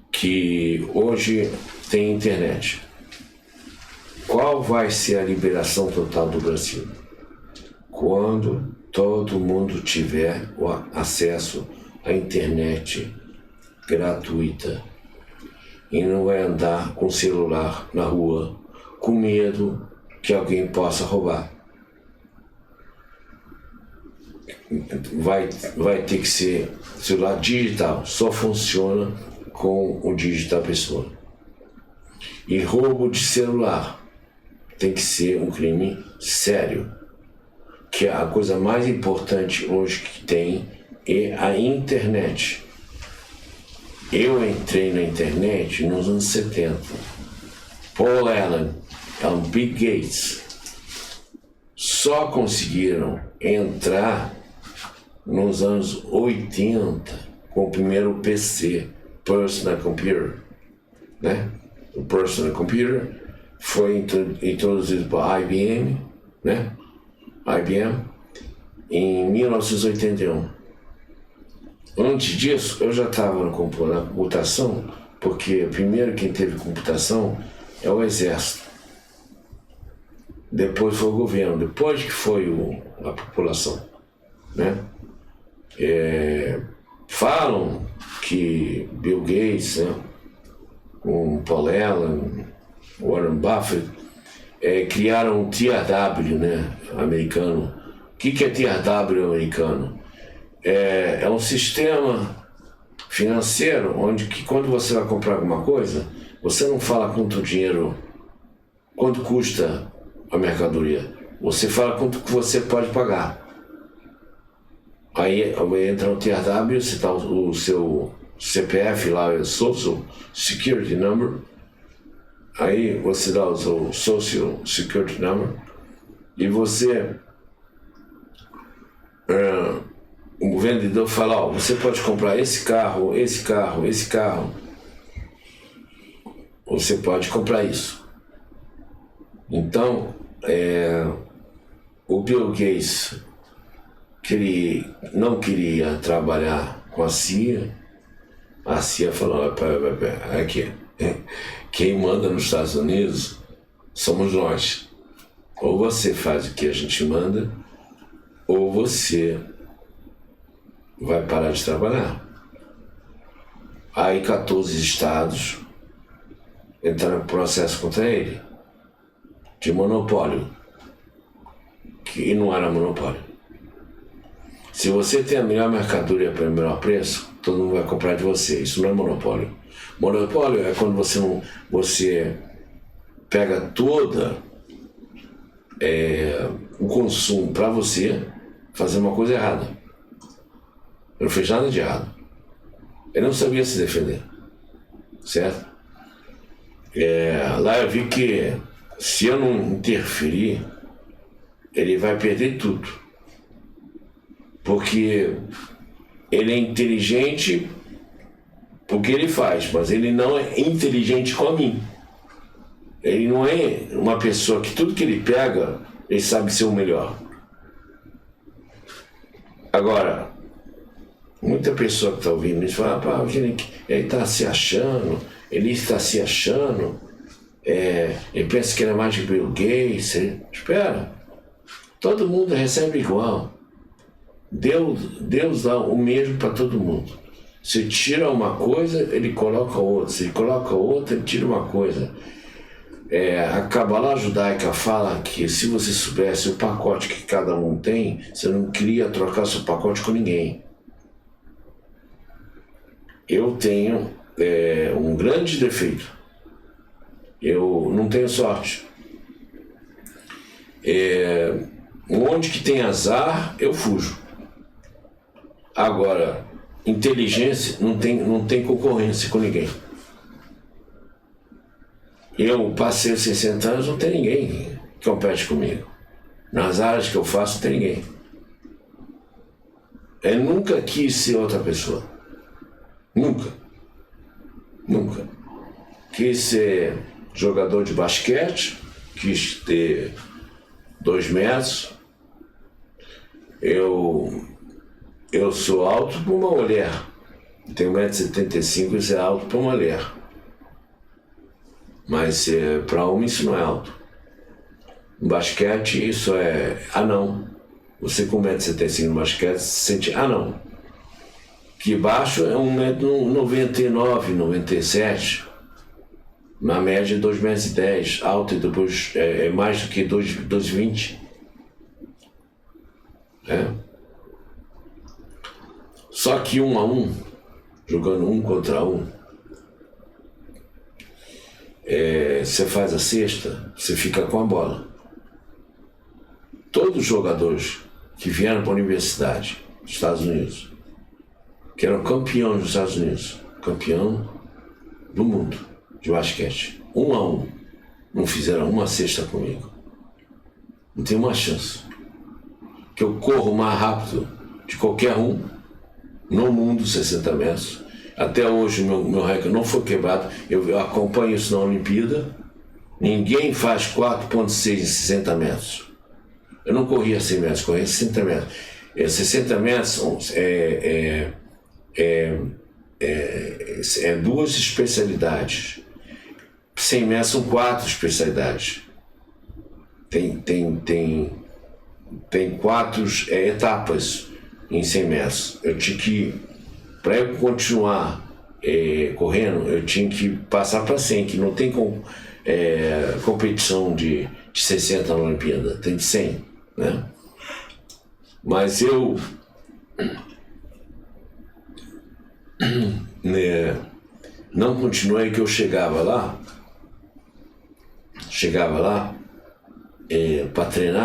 que hoje tem internet. Qual vai ser a liberação total do Brasil? Quando todo mundo tiver o acesso à internet gratuita e não vai andar com celular na rua com medo que alguém possa roubar. Vai ter que ser celular digital, só funciona com o dígito da pessoa. E roubo de celular tem que ser um crime sério, que a coisa mais importante hoje que tem é a internet. Eu entrei na internet nos anos 70. Paul Allen e Bill Gates só conseguiram entrar nos anos 80 com o primeiro PC, Personal Computer, né? O Personal Computer foi introduzido pela IBM, né? IBM, em 1981. Antes disso, eu já estava na computação, porque primeiro quem teve computação é o Exército. Depois foi o governo, depois que foi a população, né? Falam que Bill Gates, né, com Paul Allen, Warren Buffett, criaram um TRW, né, americano. O que é TRW americano? É um sistema financeiro onde que quando você vai comprar alguma coisa, você não fala quanto dinheiro, quanto custa a mercadoria. Você fala quanto que você pode pagar. Aí entra no TRW, você tá o seu CPF lá, é Social Security Number. Aí você dá o seu Social Security Number e você, o vendedor fala, ó, você pode comprar esse carro, esse carro, esse carro. Você pode comprar isso. Então, o Bill Gates não queria trabalhar com a CIA. A CIA falou, aqui, quem manda nos Estados Unidos somos nós. Ou você faz o que a gente manda, ou você vai parar de trabalhar. Aí 14 estados entraram em processo contra ele, de monopólio, que não era monopólio. Se você tem a melhor mercadoria pelo melhor preço, todo mundo vai comprar de você. Isso não é monopólio. Monopólio é quando você pega toda o consumo para você fazer uma coisa errada. Ele não fez nada de errado. Ele não sabia se defender. Certo? Lá eu vi que se eu não interferir, ele vai perder tudo. Porque ele é inteligente porque ele faz, mas ele não é inteligente com a mim. Ele não é uma pessoa que tudo que ele pega, ele sabe ser o melhor. Agora, muita pessoa que está ouvindo isso fala, ele está se achando, ele está se achando, ele pensa que ele é mais que Bill Gates. Espera, todo mundo recebe igual. Deus dá o mesmo para todo mundo. Se tira uma coisa, ele coloca outra. Se ele coloca outra, ele tira uma coisa. A Cabala judaica fala que se você soubesse o pacote que cada um tem, você não queria trocar seu pacote com ninguém. Eu tenho um grande defeito. Eu não tenho sorte. Onde que tem azar, eu fujo. Agora, inteligência não tem concorrência com ninguém. Eu passei os 60 anos, não tem ninguém que compete comigo. Nas áreas que eu faço, não tem ninguém. Eu nunca quis ser outra pessoa. Nunca. Nunca. Quis ser jogador de basquete, quis ter 2 metros. Eu sou alto para uma mulher. Tenho 1,75 m, isso é alto para uma mulher. Mas para homem isso não é alto. No basquete isso é anão. Você com 1,75 m no basquete se sente anão. Que baixo é 1,99 m, 97 m. Na média 2,10 m, alto e depois é mais do que 2,20 m. Só que 1 a 1, jogando 1 contra 1, você faz a cesta, você fica com a bola. Todos os jogadores que vieram para a universidade dos Estados Unidos, que eram campeões dos Estados Unidos, campeão do mundo de basquete, 1 a 1, não fizeram uma cesta comigo. Não tem uma chance. Que eu corro mais rápido de qualquer um no mundo, 60 metros. Até hoje meu recorde não foi quebrado. Eu acompanho isso na Olimpíada. Ninguém faz 4,6 em 60 metros. Eu não corria 100 metros, corria 60 metros. 60 metros é 2 especialidades. 100 metros são 4 especialidades. Tem 4 etapas em 100 metros. Eu tinha que, para eu continuar correndo, eu tinha que passar para 100, que não tem competição de 60 na Olimpíada, tem de 100, né? Mas eu não continuei, que eu chegava lá para treinar.